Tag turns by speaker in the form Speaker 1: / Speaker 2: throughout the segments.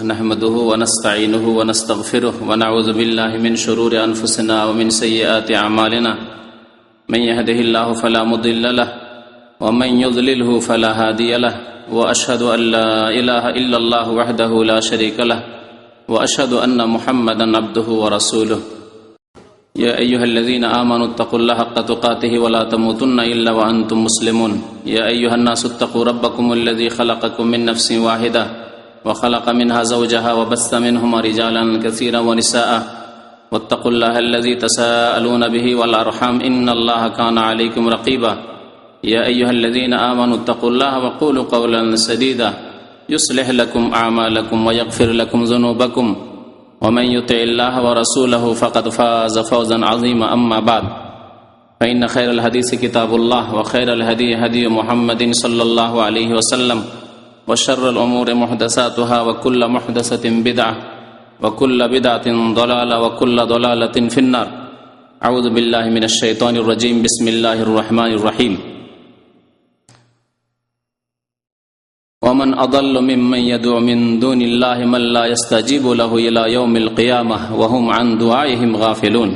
Speaker 1: نحمده ونستعينه ونستغفره ونعوذ بالله من شرور أنفسنا ومن سيئات أعمالنا من يهده الله فلا مضل له ومن يضلله فلا هادي له وأشهد أن لا إله إلا الله وحده لا شريك له وأشهد أن محمدا عبده ورسوله يا أيها الذين آمنوا اتقوا الله حق تقاته ولا تموتن إلا وأنتم مسلمون يا أيها الناس اتقوا ربكم الذي خلقكم من نفس واحدة وخلق منها زوجها وبث منهما رجالا كثيرا ونساء واتقوا الله الذي تساءلون به والأرحام إن الله كان عليكم رقيبا يا أيها الذين آمنوا اتقوا الله وقولوا قولا سديدا يصلح لكم أعمالكم ويغفر لكم ذنوبكم ومن يطع الله ورسوله فقد فاز فوزا عظيما أما بعد فإن خير الحديث كتاب الله وخير الهدي هدي محمد صلى الله عليه وسلم وشر الأمور محدثاتها وكل محدثة بدعة وكل بدعة ضلالة وكل ضلالة في النار أعوذ بالله من الشيطان الرجيم بسم الله الرحمن الرحيم ومن أضل ممن يدعو من دون الله من لا يستجيب له إلى يوم القيامة وهم عن دعائهم غافلون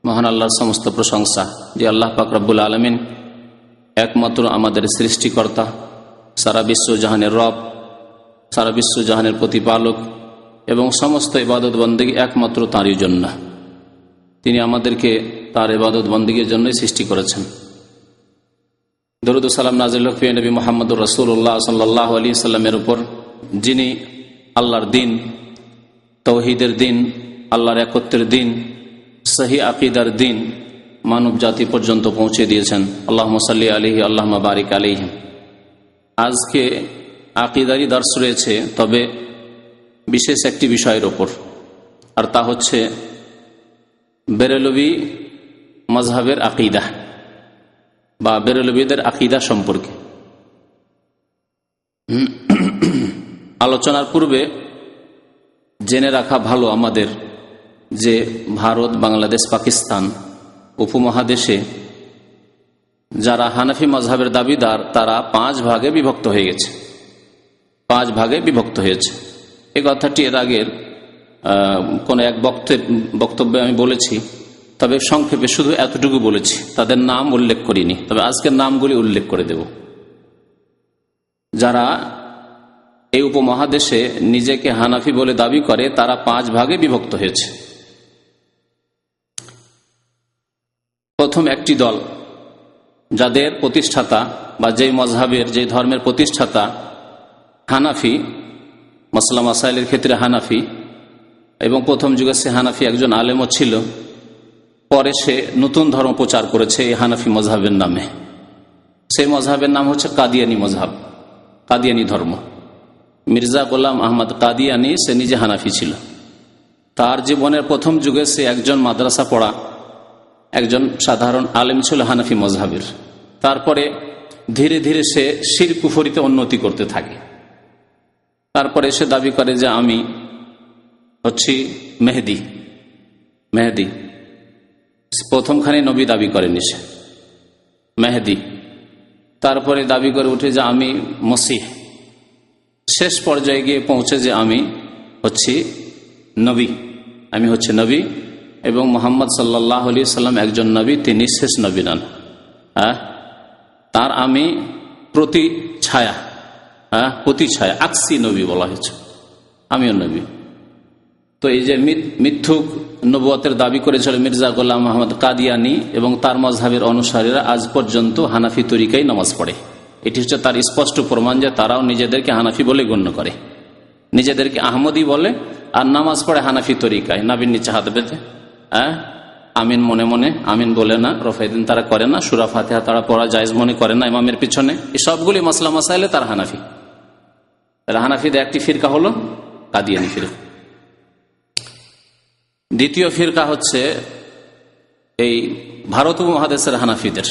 Speaker 1: মহান আল্লাহর সমস্ত প্রশংসা যে আল্লাহ পাক রব্বুল আলামিন একমাত্র আমাদের সৃষ্টিকর্তা, সারা বিশ্বজাহানের রব, সারা বিশ্বজাহানের প্রতিপালক এবং সমস্ত ইবাদত বন্দেগী একমাত্র তাঁরই জন্য। তিনি আমাদেরকে তার ইবাদত বন্দেগীর জন্যই সৃষ্টি করেছেন। দরুদ ও সালাম নাজিল হোক নবী মুহাম্মদুর রাসূলুল্লাহ সাল্লাল্লাহু আলাইহি সাল্লামের উপর, যিনি আল্লাহর দিন, তাওহীদের দিন, আল্লাহর একত্বের দিন, সহি আকীদার দিন মানব জাতি পর্যন্ত পৌঁছে দিয়েছেন। আল্লাহুম্মা সাল্লি আলাইহি আল্লাহুম্মা বারিক আলাইহি। আজকে আকীদারি দর্স রয়েছে, তবে বিশেষ একটি বিষয়ের ওপর, আর তা হচ্ছে বেরেলভী মাযহাবের আকীদা বা বেরেলভীদের আকীদা সম্পর্কে। আলোচনার পূর্বে জেনে রাখা ভালো আমাদের যে ভারত, বাংলাদেশ, পাকিস্তান উপমহাদেশে যারা হানাফি মাযহাবের দাবিদার তারা 5 ভাগে বিভক্ত হয়ে গেছে। 5 ভাগে বিভক্ত হয়েছে। এই কথাটি এর আগের কোন এক বক্তব্যে আমি বলেছি, তবে সংক্ষেপে শুধু এতটুকু বলেছি, তাদের নাম উল্লেখ করিনি। তবে আজকের নামগুলি উল্লেখ করে দেব। যারা এই উপমহাদেশে নিজেকে হানাফি বলে দাবি করে তারা 5 ভাগে বিভক্ত হয়েছে। প্রথম একটি দল, যাদের প্রতিষ্ঠাতা বা যেই মযহাবের, যেই ধর্মের প্রতিষ্ঠাতা হানাফি, মাসলা মাসাইলের ক্ষেত্রে হানাফি, এবং প্রথম যুগে সে হানাফি একজন আলেমও ছিল। পরে সে নতুন ধর্ম প্রচার করেছে এই হানাফি মযহাবের নামে। সেই মযহাবের নাম হচ্ছে কাদিয়ানি মযহাব, কাদিয়ানি ধর্ম। মির্জা গোলাম আহমদ কাদিয়ানি সে নিজে হানাফি ছিল। তার জীবনের প্রথম যুগে সে একজন মাদ্রাসা পড়া একজন সাধারণ আলেম ছিল হানাফি মযহাবের। তারপরে ধীরে ধীরে সে শিরক কুফরিতে উন্নতি করতে থাকে। তারপরে সে দাবি করে যে আমি হচ্ছি মেহেদি। প্রথমখানে নবী দাবি করেনি সে, মেহেদি। তারপরে দাবি করে উঠে যে আমি মসিহ। শেষ পর্যায়ে গিয়ে পৌঁছে যে আমি হচ্ছি নবী, আমি হচ্ছে নবী, এবং মুহাম্মদ সাল্লাল্লাহু আলাইহি সাল্লাম একজন নবী, তিনি শেষ নবী নন। তার আমি প্রতিছায়া, আকসি নবী বলা হয়েছে, আমিও নবী। তো এই যে মিথ্যুক নবুয়তের দাবি করেছিল মির্জা গোলাম আহমদ কাদিয়ানি এবং তার মযহাবের অনুসারীরা আজ পর্যন্ত হানাফি তরিকায় নামাজ পড়ে। এটি হচ্ছে তার স্পষ্ট প্রমাণ যে তারাও নিজেদেরকে হানাফি বলে গণ্য করে, নিজেদেরকে আহমদি বলে, আর নামাজ পড়ে হানাফি তরিকায়, নাবির নিচে হাত বেঁধে। আমিন মনে মনে আমিন বলে না, রফায়দিন তারা করে না, সূরা ফাতিহা তারা পড়া জায়েজ মনে করে না ইমামের পিছনে। এই সবগুলি মাসলা মাসাইলে তার হানাফি। হানাফিদের একটি ফিরকা হলো কাদিয়ানি ফিরকা। দ্বিতীয় ফিরকা হচ্ছে এই ভারত উপমহাদেশের হানাফিদের।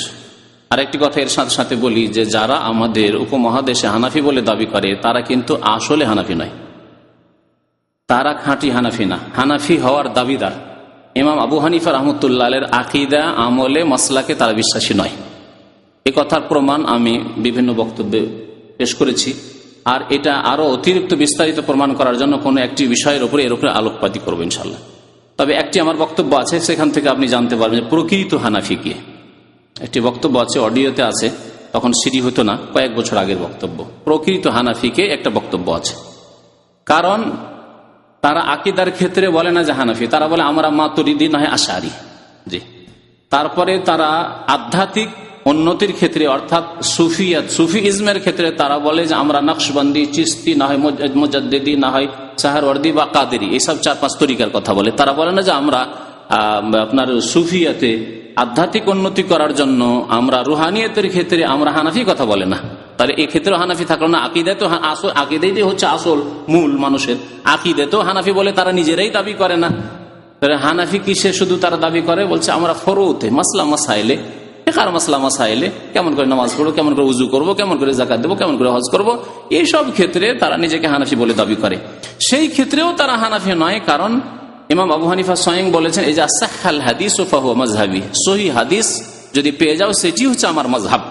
Speaker 1: আরেকটি কথা এর সাথে সাথে বলি যে যারা আমাদের উপমহাদেশে হানাফি বলে দাবি করে তারা কিন্তু আসলে হানাফি নয়, তারা খাঁটি হানাফি না। হানাফি হওয়ার দাবিদার ইমাম আবু হানিফা রাহমাতুল্লাহ আলাইহির আকীদা, আমলে, মাসলাকে তারা বিশ্বাসী নয়। এই কথার প্রমাণ আমি বিভিন্ন বক্তব্যে পেশ করেছি। আর এটা আরো অতিরিক্ত বিস্তারিত প্রমাণ করার জন্য কোনো একটি বিষয়ের উপরে এর উপরে আলোকপাতি করবো ইনশাল্লাহ। তবে একটি আমার বক্তব্য আছে, সেখান থেকে আপনি জানতে পারবেন যে প্রকৃত হানাফি কি। একটি বক্তব্য আছে, অডিওতে আছে, তখন সিডি হতো না, কয়েক বছর আগের বক্তব্য। প্রকৃত হানাফিকে একটা বক্তব্য আছে, কারণ তারা আকিদার ক্ষেত্রে বলে না যে হানাফি, তারা বলে আমরা মাতুরিদি না হয় আশারি। জি, তারপরে তারা আধ্যাত্মিক উন্নতির ক্ষেত্রে অর্থাৎ সুফি ইজমের ক্ষেত্রে তারা বলে যে আমরা নকশবন্দি, চিস্তি, না হয় মুজাদ্দিদি, না হয় সাহারওয়ার্দি বা কাদেরি, এইসব 4-5 তরিকার কথা বলে। তারা বলে না যে আমরা আপনার সুফিয়াতে আধ্যাত্মিক উন্নতি করার জন্য আমরা রুহানিয়তের ক্ষেত্রে আমরা হানাফি কথা বলে না। তাহলে এই ক্ষেত্রে হানাফি থাকলো না। আকিদায় তো আকিদাই হচ্ছে আসল মূল মানুষের, আকিদে তো হানাফি বলে তারা নিজেরাই দাবি করে না। তাহলে হানাফি কিসে শুধু তারা দাবি করে? বলছে আমরা ফরউতে মাসলা মাসাইলে, ফিকহের মাসলা মাসাইলে, কেমন করে নামাজ পড়বো, কেমন করে উজু করবো, কেমন করে যাকাত দেবো, কেমন করে হজ করবো, এইসব ক্ষেত্রে তারা নিজেকে হানাফি বলে দাবি করে। সেই ক্ষেত্রেও তারা হানাফি নয়, কারণ ইমাম আবু হানিফা স্বয়ং বলেছেন এই যে আসাহাল হাদিস ও ফাহুয়া মাজহাবি, সহি হাদিস যদি পেয়ে যাও সেটি হচ্ছে আমার মাজহাব।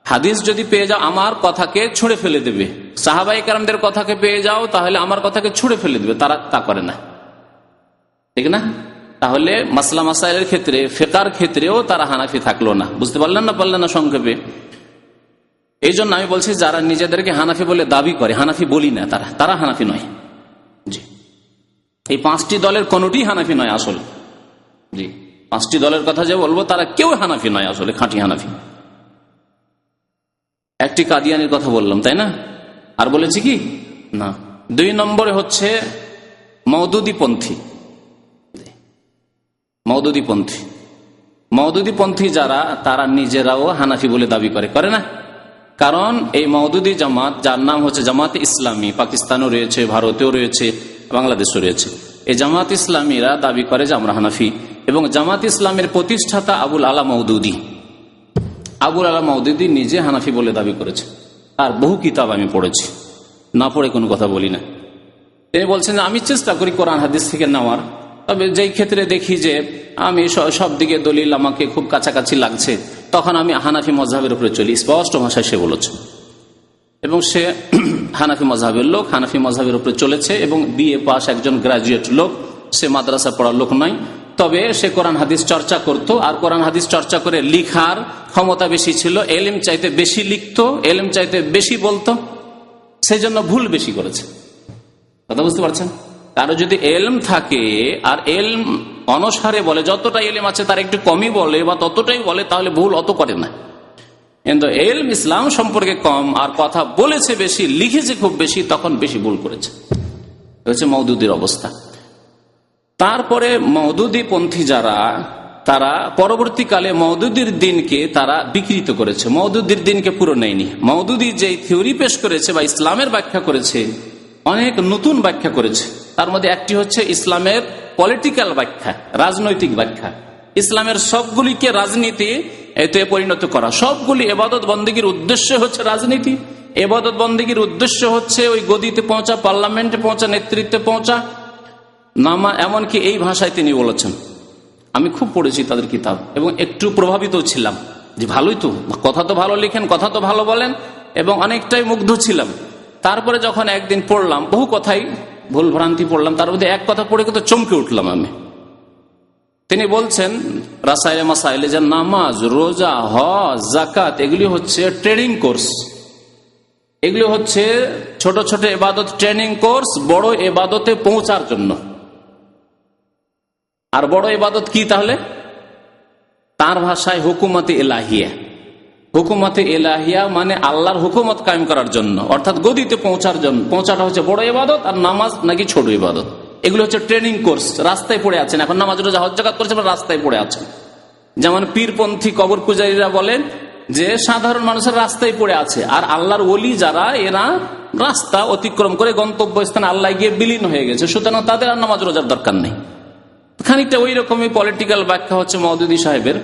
Speaker 1: হাদিস যদি পেয়ে যাও আমার কথাকে ছুঁড়ে ফেলে দেবে, সাহাবায়ে কেরামদের কথাকে পেয়ে যাও তাহলে আমার কথাকে ছুঁড়ে ফেলে দেবে, তারা তা করে না, ঠিক না? তাহলে মাসলা মাসাইলের ক্ষেত্রে, ফিকহের ক্ষেত্রেও তারা হানাফি থাকলো না। বুঝতে পারলেন না? পারলেন না সংক্ষেপে? এই জন্য আমি বলছি যারা নিজেদেরকে হানাফি বলে দাবি করে, হানাফি বলি না, তারা হানাফি নয়। জি, এই 5টি দলের কোনটি হানাফি নয় আসলে। জি, 5টি দলের কথা যে বলবো তারা কেউ হানাফি নয় আসলে, খাঁটি হানাফি। একটি কাদিয়ানির কথা বললাম, তাই না? আর বলেছি কি না? 2 নম্বরে হচ্ছে মওদুদীপন্থী। মওদুদীপন্থী যারা, তারা নিজেরাও হানাফি বলে দাবি করে না? কারণ এই মওদুদী জামাত, যার নাম হচ্ছে জামাতে ইসলামী, পাকিস্তানেও রয়েছে, ভারতেও রয়েছে, বাংলাদেশেও রয়েছে, এই জামাত ইসলামীরা দাবি করে যে আমরা হানাফি। এবং জামাত ইসলামের প্রতিষ্ঠাতা আবুল আলা মওদুদী নিজে হানাফি বলে দাবি করেছে। আর বহু কিতাব আমি পড়েছি, না পড়ে কোনো কথা বলি না। তিনি বলছেন যে আমি চেষ্টা করি কোরআন হাদিস থেকে নেওয়ার, তবে যেই ক্ষেত্রে দেখি যে আমি সব দিকে দলিল আমাকে খুব কাছাকাছি লাগছে, তখন আমি হানাফি মযহাবের উপরে চলি। স্পষ্ট ভাষায় সে বলেছে, এবং সে হানাফি মযহাবের লোক, হানাফি মযহাবের উপরে চলেছে, এবং বিএ পাস একজন গ্রাজুয়েট লোক, সে মাদ্রাসা পড়ার লোক নয়। তবে সে কোরআন হাদিস চর্চা করত, আর কোরআন হাদিস চর্চা করে লিখার ক্ষমতা বেশি ছিল, এলেম চাইতে বেশি লিখত, এলেম চাইতে বেশি বলতো, সেই জন্য ভুল বেশি করেছে। কথা বুঝতে পারছেন? কারো যদি এলম থাকে আর এলম অনুসারে বলে, যতটা এলম আছে তার একটু কমই বলে বা ততটাই বলে, তাহলে ভুল অত করে না। কিন্তু এলম ইসলাম সম্পর্কে কম আর কথা বলেছে বেশি, লিখেছে খুব বেশি, তখন বেশি ভুল করেছে। হচ্ছে মওদুদীর অবস্থা। তারপরে মওদুদীপন্থী যারা, তারা পরবর্তীকালে মওদুদীর দিনকে তারা বিকৃত করেছে, মওদুদীর দিনকে পুরো নেয়নি। মওদুদী যে থিওরি পেশ করেছে বা ইসলামের ব্যাখ্যা করেছে, অনেক নতুন ব্যাখ্যা করেছে। তার মধ্যে একটি হচ্ছে ইসলামের পলিটিক্যাল ব্যাখ্যা, রাজনৈতিক ব্যাখ্যা। ইসলামের সবগুলিকে রাজনীতি এতে পরিণত করা, সবগুলি ইবাদত বন্দেগীর উদ্দেশ্য হচ্ছে রাজনীতি, ইবাদত বন্দেগীর উদ্দেশ্য হচ্ছে ওই গদিতে পৌঁছা, পার্লামেন্টে পৌঁছা, নেতৃত্বে পৌঁছা। এমনকি এই ভাষায় তিনি বলেছেন, আমি খুব পড়েছি তাদের কিতাব এবং একটু প্রভাবিত ছিলাম যে ভালোই তো, কথা তো ভালো লিখেন, কথা তো ভালো বলেন, এবং অনেকটাই মুগ্ধ ছিলাম। তারপরে যখন একদিন পড়লাম, বহু কথাই ভুল ভ্রান্তি পড়লাম, তার মধ্যে এক কথা পড়ে কিন্তু চমকে উঠলাম আমি। তিনি বলছেন রাসাইলে মাসাইলে যে নামাজ, রোজা, হজ, যাকাত এগুলি হচ্ছে ট্রেনিং কোর্স, এগুলি হচ্ছে ছোট ছোট ইবাদত ট্রেনিং কোর্স বড় ইবাদতে পৌঁছার জন্য। আর বড় ইবাদত কি তাহলে? তার ভাষায় হুকুমতে ইলাহিয়া। হুকুমতে ইলাহিয়া মানে আল্লাহর হুকুমত কায়েম করার জন্য, অর্থাৎ গদিতে পৌঁছার জন্য। পৌঁছাটা হচ্ছে বড় ইবাদত, আর নামাজ নাকি ছোট ইবাদত। এগুলো হচ্ছে ট্রেনিং কোর্স। রাস্তায় পড়ে আছেন এখন, নামাজ রোজা হজ যাকাত করছেন, রাস্তায় পড়ে আছেন। যেমন পীরপন্থী কবর পূজারীরা বলেন যে সাধারণ মানুষের রাস্তায় পড়ে আছে, আর আল্লাহর ওলি যারা, এরা রাস্তা অতিক্রম করে গন্তব্যস্থানে আল্লাহ গিয়ে বিলীন হয়ে গেছে, সুতরাং তাদের আর নামাজ রোজার দরকার নেই। খানিকটা ওই রকমই পলিটিক্যাল ব্যাখ্যা হচ্ছে মওদুদী সাহেবের,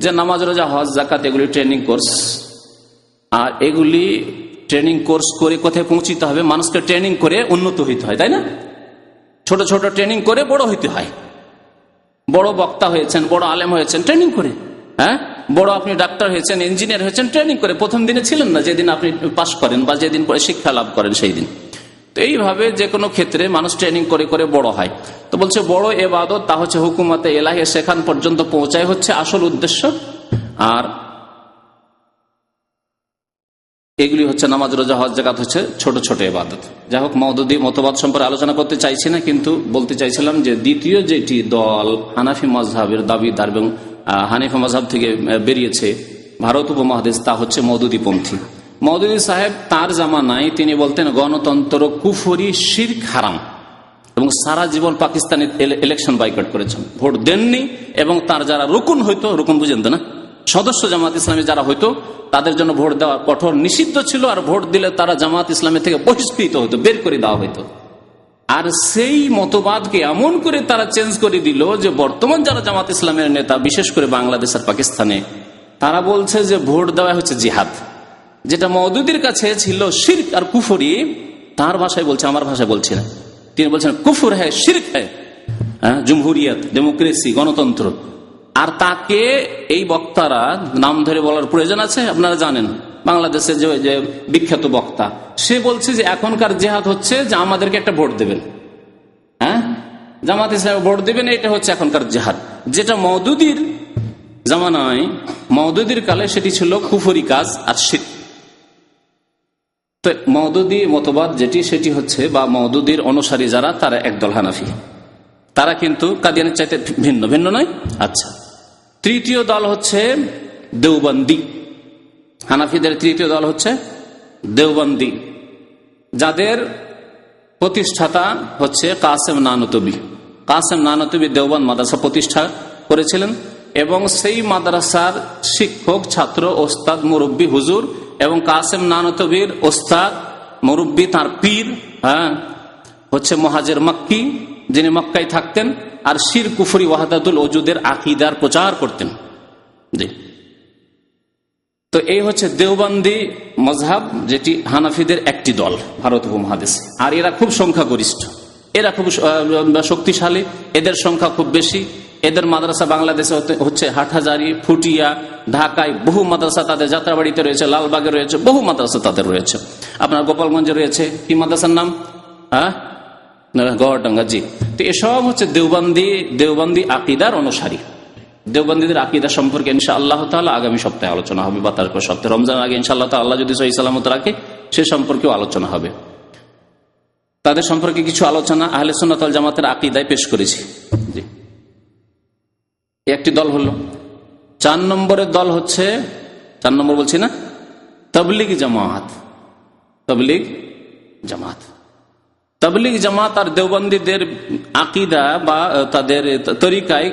Speaker 1: যে নামাজ রোজা হজ যাকাত এগুলি ট্রেনিং কোর্স। আর এগুলি ট্রেনিং কোর্স করে কোথায় পৌঁছিতে হবে? মানুষকে ট্রেনিং করে উন্নত হইতে হয়, তাই না? ছোট ছোট ট্রেনিং করে বড় হইতে হয়। বড় বক্তা হয়েছেন, বড় আলেম হয়েছেন ট্রেনিং করে, হ্যাঁ, বড় আপনি ডাক্তার হয়েছেন, ইঞ্জিনিয়ার হয়েছেন ট্রেনিং করে, প্রথম দিনে ছিলেন না, যেদিন আপনি পাশ করেন বা যেদিন পরে শিক্ষা লাভ করেন সেই দিন। তো এইভাবে যে কোনো ক্ষেত্রে মানুষ ট্রেনিং করে করে বড় হয়। তো বলছে বড় ইবাদত তা হচ্ছে হুকুমতে ইলাহি, সেখান পর্যন্ত পৌঁছায় হচ্ছে আসল উদ্দেশ্য। আর এগুলি হচ্ছে নামাজ, রোজা, হজ, যাকাত হচ্ছে ছোট ছোট ইবাদত। যাই হোক, মওদুদি মতবাদ সম্পর্কে আলোচনা করতে চাইছি না, কিন্তু বলতে চাইছিলাম যে দ্বিতীয় যেটি দল হানাফি মাজহাবের দাবিদার এবং হানিফা মাজহাব থেকে বেরিয়েছে ভারত উপমহাদেশ, তা হচ্ছে মওদুদিপন্থী। মওদুদি সাহেব তার জামানায় তিনি বলতেন গণতন্ত্র কুফরি, শিরক, হারাম, এবং সারা জীবন পাকিস্তানের ইলেকশন বয়কট করেছেন, ভোট দেননি। এবং তার যারা রুকুন হইতো, রুকুন বুঝেন তো না, সদস্য জামাত ইসলামী যারা হইতো তাদের জন্য ভোট দেওয়া কঠোর নিষিদ্ধ ছিল, আর ভোট দিলে তারা জামাত ইসলামী থেকে বহিষ্কৃত হতো, বের করে দেওয়া হইতো। আর সেই মতবাদকে এমন করে তারা চেঞ্জ করে দিল যে বর্তমান যারা জামাত ইসলামের নেতা, বিশেষ করে বাংলাদেশ আর পাকিস্তানে, তারা বলছে যে ভোট দেওয়া হচ্ছে জিহাদ। যেটা মওদুদির কাছে ছিল শিরক আর কুফরি, তার ভাষায় বলছে, আমার ভাষায় বলছি না, তিনি বলছেন কুফর হ্যায়, শিরক হ্যায়, জমহুরিয়ত, ডেমোক্রেসি, গণতন্ত্র। আর তাকে এই বক্তারা নাম ধরে বলার প্রয়োজন আছে, আপনারা জানেন বাংলাদেশের যে বিখ্যাত বক্তা, সে বলছে যে এখনকার জিহাদ হচ্ছে যে আমাদেরকে একটা ভোট দেবেন, জামাত ইসলামে ভোট দেবেন, এটা হচ্ছে এখনকার জিহাদ। যেটা মওদুদির জামানায়, মওদুদির কালে সেটি ছিল কুফরি কাজ আর শিরক। তো মওদুদি মতবাদ যেটি, সেটি হচ্ছে, বা মওদুদির অনুসারী যারা, তারা একদল হানাফি, তারা কিন্তু কাদিয়ানের চাইতে ভিন্ন, ভিন্ন নয়। আচ্ছা, তৃতীয় দল হচ্ছে দেওবন্দি। হানাফিদের তৃতীয় দল হচ্ছে দেওবন্দি, যাদের প্রতিষ্ঠাতা হচ্ছে কাসেম নানতবী। কাসেম নানতবী দেওবন্দ মাদ্রাসা প্রতিষ্ঠা করেছিলেন, এবং সেই মাদ্রাসার শিক্ষক, ছাত্র, ওস্তাদ, মুরব্বী, হুজুর, এবং কাসেম নানতবীর ওস্তাদ, মুরব্বী, তার পীর হচ্ছে মুহাজির মক্কি, যিনি মক্কায় থাকতেন, আর শির, কুফরি, ওয়াহদাতুল ওজুদের আকীদার প্রচার করতেন। জি, তো এই হচ্ছে দেওবন্দি মজহাব, যেটি হানাফিদের একটি দল ভারত উপমহাদেশে। আর এরা খুব সংখ্যাগরিষ্ঠ, এরা খুব শক্তিশালী, এদের সংখ্যা খুব বেশি। এদের মাদ্রাসা বাংলাদেশে হচ্ছে হাটহাজারী, ফুটিয়া, ঢাকায় বহু মাদ্রাসা তাদের, যাত্রাবাড়িতে রয়েছে, লালবাগে রয়েছে, বহু মাদ্রাসা তাদের রয়েছে। আপনার গোপালগঞ্জে রয়েছে, কি মাদ্রাসার নাম? গড়ডাঙ্গা। জি, তো এসব হচ্ছে দেওবন্দি আকীদার অনুসারী। দেওবন্দীদের আকীদা সম্পর্কে ইনশাআল্লাহ তাআলা আগামী সপ্তাহে আলোচনা হবে, বা তারপর সপ্তাহে, রমজানের আগে ইনশাআল্লাহ তাআলা আল্লাহ যদি সহি সালামত রাখে, সে সম্পর্কেও আলোচনা হবে। তাদের সম্পর্কে কিছু আলোচনা আহলে সুন্নাত ওয়াল জামাতের আকীদায় পেশ করেছি। জি, একটি দল হলো। 4 নম্বরের দল হচ্ছে, 4 নম্বর বলছি না, তাবলীগ জামাত। তাবলীগ জামাত, তাবলীগ জামাত আর দেওবন্দীদের আকীদা বা তাদের তরিকায়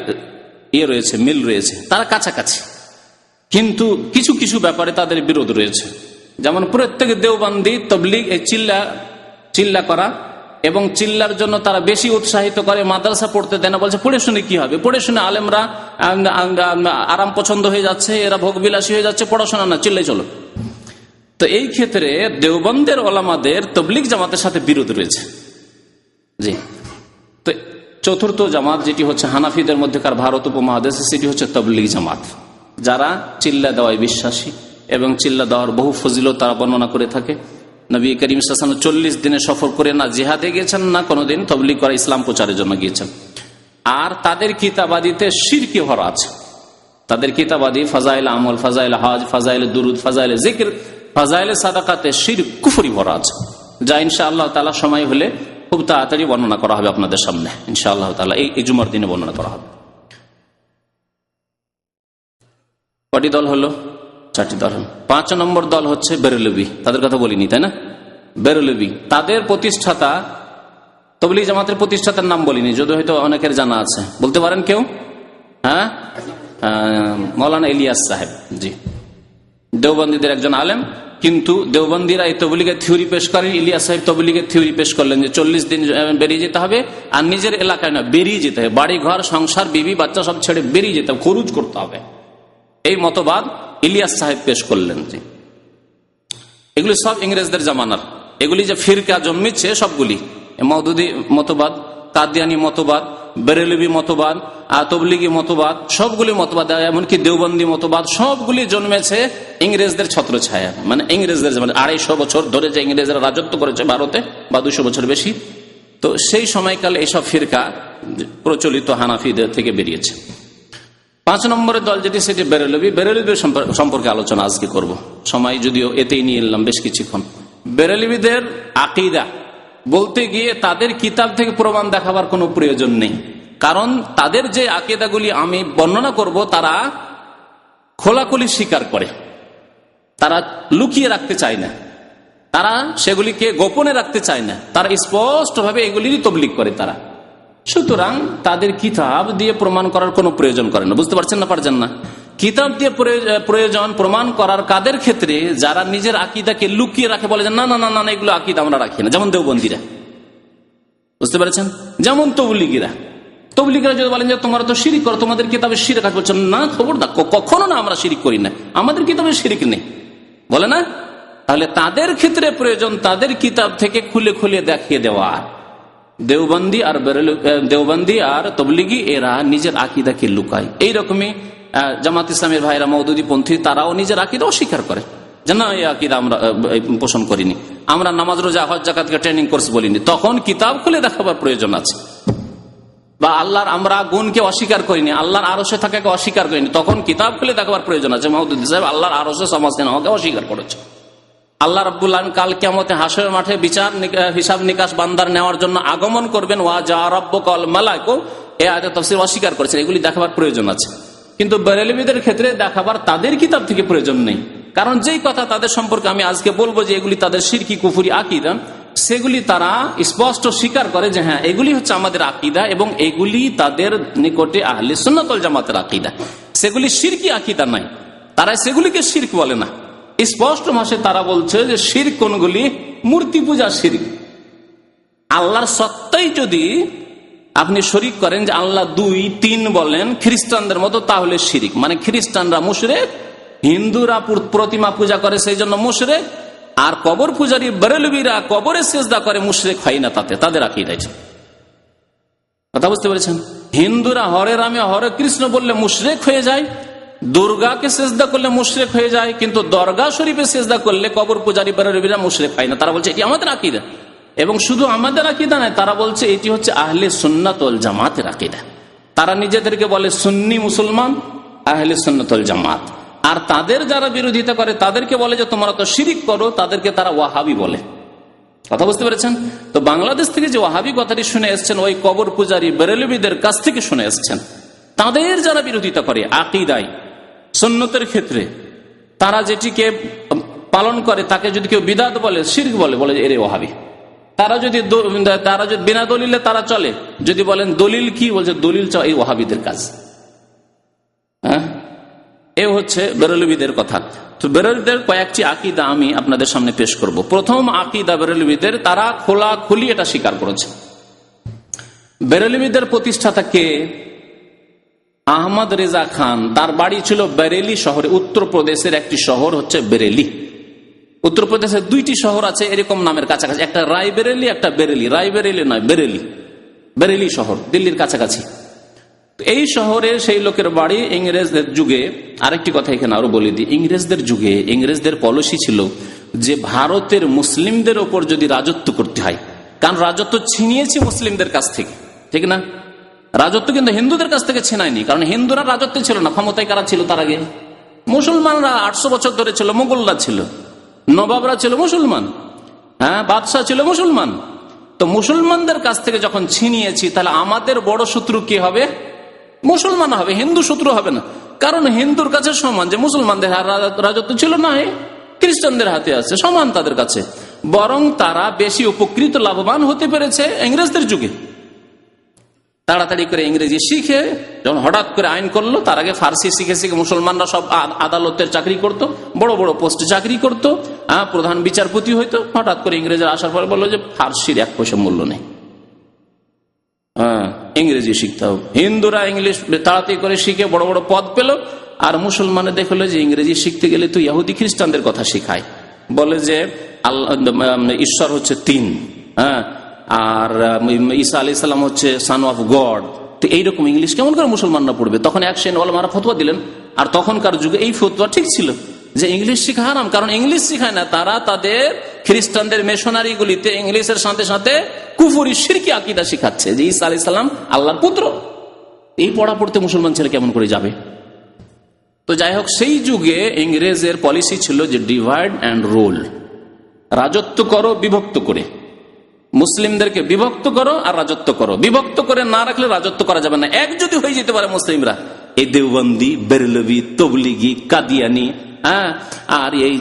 Speaker 1: রয়েছে, মিল রয়েছে, তারা কাছাকাছি, কিন্তু কিছু কিছু ব্যাপারে তাদের বিরোধ রয়েছে। যেমন প্রত্যেক দেওবন্দি তাবলীগ এই চিল্লা করা, এবং চিল্লার জন্য তারা বেশি উৎসাহিত করে, মাদ্রাসা পড়তে দেয় না, বলছে পড়ে শুনে কি হবে, পড়ে শুনে আলেমরা আরাম পছন্দ হয়ে যাচ্ছে, এরা ভোগবিলাসী হয়ে যাচ্ছে, পড়াশোনা না, চিল্লাই চলো। তো এই ক্ষেত্রে দেওবন্দের ওলামাদের তাবলীগ জামাতের সাথে বিরোধ রয়েছে। জি, তো চতুর্থ জামাত যেটি হচ্ছে হানাফিদের মধ্যেকার ভারত উপমহাদেশে, সেটি হচ্ছে তাবলীগ জামাত, যারা চিল্লা দেওয়ায় বিশ্বাসী, এবং চিল্লা দেওয়ার বহু ফজিলত তারা বর্ণনা করে থাকে। নবী করিম সাল্লাল্লাহু আলাইহি ওয়াসাল্লাম 40 দিনে সফর করে না জিহাদে গিয়েছেন, না কোনোদিন তাবলীগ করা, ইসলাম প্রচারের জন্য গিয়েছেন। আর তাদের কিতাবাদিতে শিরকে ভরা আছে। তাদের কিতাবাদি ফাজাইল আমল, ফাজাইল হজ, ফাজাইল দুরুদ, ফাজাইল জিকির, ফাজাইল সাদাকাতে শিরক, কুফরি ভরা আছে, যা ইনশাআল্লাহ তাআলা সময় হলে খুব তাড়াতাড়ি বর্ণনা করা হবে আপনাদের সামনে ইনশাআল্লাহ তাআলা, এই জুমার দিনে বর্ণনা করা হবে। কটি দল হলো? 4টি দল হলো। 5 নম্বর দল হচ্ছে বেরলভী। তাদের কথা বলিনি, তাই না? বেরলভী, তাদের প্রতিষ্ঠাতা, তাবলীগ জামাতের প্রতিষ্ঠাতার নাম বলিনি, যদি হয়তো অনেকের জানা আছে, বলতে পারেন কেউ? মৌলানা ইলিয়াস সাহেব। জি, দেওবন্দীদের একজন আলেম, কিন্তু দেওবন্দীরা এই তাবলীগের থিওরি পেশ করেন। ইলিয়াস সাহেব তাবলীগের থিওরি পেশ করলেন যে 40 দিন বেরিয়ে যেতে হবে, আর নিজের এলাকায় না, বেরিয়ে যেতে হবে, বাড়ি ঘর সংসার বিবি বাচ্চা সব ছেড়ে বেরিয়ে যেতে হবে, খরুজ করতে হবে, এই মতবাদ ইলিয়াস সাহেব পেশ করলেন। জি, এগুলি সব ইংরেজদের জামানার, এগুলি যে ফিরকা জন্মিচ্ছে সবগুলি মওদুদি মতবাদ, কাদিয়ানি মতবাদ, বেরেলভি মতবাদ, তবলিগি মতবাদ, সবগুলি মতবাদ, এমনকি দেওবন্দি মতবাদ, সবগুলি জন্মেছে ইংরেজদের ছত্রছায়া। মানে ইংরেজদের 250 বছর ধরে যে ইংরেজরা রাজত্ব করেছে ভারতে, বা 200 বছর বেশি, তো সেই সময়কালে এইসব ফিরকা প্রচলিত হানাফিদের থেকে বেরিয়েছে। 5 নম্বরের দল যেটি, সেটি বেরেলভি। বেরেলভির সম্পর্কে আলোচনা আজকে করব, সময় যদিও এতেই নিয়ে এলাম বেশ কিছুক্ষণ। বেরেলভিদের আকীদা বলতে গিয়ে তাদের কিতাব থেকে প্রমাণ দেখাবার কোনো প্রয়োজন নেই, কারণ তাদের যে আকীদাগুলি আমি বর্ণনা করব তারা খোলাখুলি স্বীকার করে, তারা লুকিয়ে রাখতে চায় না, তারা সেগুলিকে গোপনে রাখতে চায় না, তারা স্পষ্টভাবে এগুলিরই তবলিগ করে তারা। সুতরাং তাদের কিতাব দিয়ে প্রমাণ করার কোনো প্রয়োজন করে না। বুঝতে পারছেন না? পারছেন না? কিতাব দিয়ে প্রয়োজন প্রমাণ করার কাদের ক্ষেত্রে? যারা নিজের আকীদাকে লুকিয়ে রাখে, বলে যে না না না না এগুলো আকীদা আমরা রাখি না, যেমন দেওবন্দীরা। বুঝতে পেরেছেন? যেমন তবলিগীরা যদি বলেন যে তোমরা তো শিরিক করো, তোমাদের কিতাবে শিরিক আছে, বলছেন না খবরদার, কখনো না, আমরা শিরিক করি না, আমাদের কিতাবে শিরিক নেই, বলে না? তাহলে তাদের ক্ষেত্রে প্রয়োজন তাদের কিতাব থেকে খুলে খুলে দেখিয়ে দেওয়া। দেওবন্দি আর তবলিগি এরা নিজের আকীদাকে লুকায়। এইরকমই জামাত ইসলামের ভাইরা, মওদুদি পন্থী, তারাও নিজের আকীদা অস্বীকার করে যে না, এই আকীদা আমরা পোষণ করিনি, আমরা নামাজ রোজা হজ যাকাতকে ট্রেনিং কোর্স বলিনি। তখন কিতাব খুলে দেখাবার প্রয়োজন আছে। বা আল্লাহর আমরা গুণকে অস্বীকার করিনি, আল্লাহর আরশে থাকাকে অস্বীকার করিনি, তখন কিতাব খুলে দেখাবার প্রয়োজন আছে। মওদুদি সাহেব আল্লাহর আরশে সমাজকে আমাকে অস্বীকার করেছে। আল্লাহ রাব্বুল আলামিন কাল কিয়ামতে হাশরের মাঠে বিচার হিসাব নিকাশ বান্দার নেওয়ার জন্য আগমন করবেন, ওয়া জা রাব্বুকাল মালাইকা, এই আয়াতের তাফসীর অস্বীকার করেছেন। এগুলি দেখাবার প্রয়োজন আছে, কিন্তু বেরেলভিদের ক্ষেত্রে দেখাবার তাদের কিতাব থেকে প্রয়োজন নেই। কারণ যেই কথা তাদের সম্পর্কে আমি আজকে বলবো যে এগুলি তাদের শিরকি কুফরি আকীদা, সেগুলি তারা স্পষ্ট স্বীকার করে যে হ্যাঁ এগুলি হচ্ছে আমাদের আকীদা এবং এগুলি তাদের নিকটে আহলে সুন্নাত ওয়াল জামাতের আকীদা। সেগুলি শিরকি আকীদা নাই, তারা সেগুলিকে শিরক বলে না। স্পষ্ট ভাষায় তারা বলছে যে শিরক কোনগুলি? মূর্তি পূজা শিরক। আল্লাহর সত্তাই যদি আপনি শরীক করেন যে আল্লাহ 2, 3 বলেন খ্রিস্টানদের মতো, তাহলে শিরক। মানে খ্রিস্টানরা মুশরিক, হিন্দুরা প্রতিমা পূজা করে সেই জন্য মুশরিক, আর কবর পূজারী বেরেলভিরা কবরে সিজদা করে, মুশরিক হয় না তাতে, তাদের আকীদা আছে। কথা বুঝতে পেরেছেন? হিন্দুরা হরে রামে হরে কৃষ্ণ বললে মুশরিক হয়ে যায়, দুর্গাকে সিজদা করলে মুশরিক হয়ে যায়, কিন্তু দরগা শরীফে সিজদা করলে কবর পূজারী বেরেলভিরা মুশরিক হয় না। তারা বলছে এটি আমাদের আকীদা, এবং শুধু আমাদের আকীদা নয়, তারা বলছে এটি হচ্ছে আহলে সুন্নাত ওয়াল জামাতের আকীদা। তারা নিজেদেরকে বলে সুন্নি মুসলমান, আহলে সুন্নাত ওয়াল জামাত। আর তাদের যারা বিরোধিতা করে তাদেরকে বলে যে তোমরা তো শিরিক করো, তাদেরকে তারা ওয়াহাবি বলে। কথা বুঝতে পেরেছেন? তো বাংলাদেশ থেকে যে ওয়াহাবি কথাটি শুনে এসছেন, ওই কবর পূজারী বেরেলভিদের কাছ থেকে শুনে এসছেন। তাদের যারা বিরোধিতা করে আকীদায় সুন্নতের ক্ষেত্রে, তারা যেটিকে পালন করে তাকে যদি কেউ বিদআত বলে, শিরক বলে, বলে এর ওয়াহাবি। তারা যদি বিনা দলিলে তারা চলে, যদি বলেন দলিল কি, বলছে দলিল চাও, এই ওয়াহাবিদের কাজ। হ্যাঁ, এ হচ্ছে বেরেলভিদের কথা। তো বেরেলভিদের কয়েকটি আকীদা আমি আপনাদের সামনে পেশ করব। প্রথম আকীদা বেরেলভিদের, তারা খোলাখুলি এটা স্বীকার করেছে। বেরেলভিদের প্রতিষ্ঠাতা কে? আহমদ রেজা খান। তার বাড়ি ছিল বেরেলি শহরে, উত্তরপ্রদেশের একটি শহর হচ্ছে বেরেলি। উত্তরপ্রদেশের 2টি শহর আছে এরকম নামের কাছাকাছি, একটা রায়বেরেলি, একটা বেরেলি। রায়বেরেলি নয়, বেরেলি, বেরেলি শহর দিল্লির কাছাকাছি। এই শহরে সেই লোকের বাড়ি। ইংরেজদের যুগে, আরেকটি কথা এখানে আরো বলে দিই, ইংরেজদের যুগে ইংরেজদের পলিসি ছিল যে ভারতের মুসলিমদের ওপর যদি রাজত্ব করতে হয়, কারণ রাজত্ব ছিনিয়েছে মুসলিমদের কাছ থেকে, ঠিক না? রাজত্ব কিন্তু হিন্দুদের কাছ থেকে ছিনায়নি, কারণ হিন্দুরা রাজত্ব ছিল না। ক্ষমতায় কারা ছিল তার আগে? মুসলমানরা 800 বছর ধরে ছিল, মোগলরা ছিল, নবাবরা ছিল মুসলমান, হ্যাঁ, বাদশাহ ছিল মুসলমান। তো মুসলমানদের কাছ থেকে যখন ছিনিয়েছি, তাহলে আমাদের বড় শত্রু কি হবে? মুসলমান হবে, হিন্দু শত্রু হবে না। কারণ হিন্দুর কাছে সমান, যে মুসলমানদের রাজত্ব ছিল না, খ্রিস্টানদের হাতে আছে, সমান তাদের কাছে। বরং তারা বেশি উপকৃত, লাভবান হতে পেরেছে ইংরেজদের যুগে। তাড়াতাড়ি করে ইংরেজি শিখে যখন হঠাৎ করে আইন করলো, তার আগে ফার্সি শিখে শিখে মুসলমানরা সব আদালতের চাকরি করত, বড় বড় পোস্টে চাকরি করত, প্রধান বিচারপতি হইতো। হঠাৎ করে ইংরেজরা আসার পরে বললো যে ফার্সির 1 পয়সা মূল্য নেই, ইংরেজি শিখতে হবে। হিন্দুরা ইংলিশ তাড়াতাড়ি করে শিখে বড় বড় পদ পেল, আর মুসলমানে দেখলো যে ইংরেজি শিখতে গেলে তো ইহুদি খ্রিস্টানদের কথা শেখায়, বলে যে আল্লাহ ঈশ্বর হচ্ছে 3, আর ঈসা আলাইহিস সালাম হচ্ছে সান অফ গড, তো এইরকম ইংলিশ কেমন করে মুসলমানরা পড়বে? তখন এক শ্রেণী ওলামারা ফতোয়া দিলেন। আর তখনকার যুগে এই ফতোয়া ঠিক ছিল যে ইংলিশ শিখা হারাম, কারণ ইংলিশ শিখায় না, তারা তাদের খ্রিস্টানদের মিশনারিগুলিতে ইংলিশের সাথে সাথে কুফরি শিরকি আকীদা শিখাচ্ছে যে ঈসা আলাইহিস সালাম আল্লাহর পুত্র। এই পড়া পড়তে মুসলমান ছেলে কেমন করে যাবে? তো যাই হোক, সেই যুগে ইংরেজের পলিসি ছিল যে ডিভাইড অ্যান্ড রুল, রাজত্ব করো বিভক্ত করে, মুসলিমদেরকে বিভক্ত করো আর রাজত্ব করো। বিভক্ত করে না রাখলে রাজত্ব করা যাবে না। এক যদি হয়ে যেতে পারে মুসলিমরা, এই দেওবন্দি, বেরলভি, তবলিগি, কাদিয়ানি, আর এই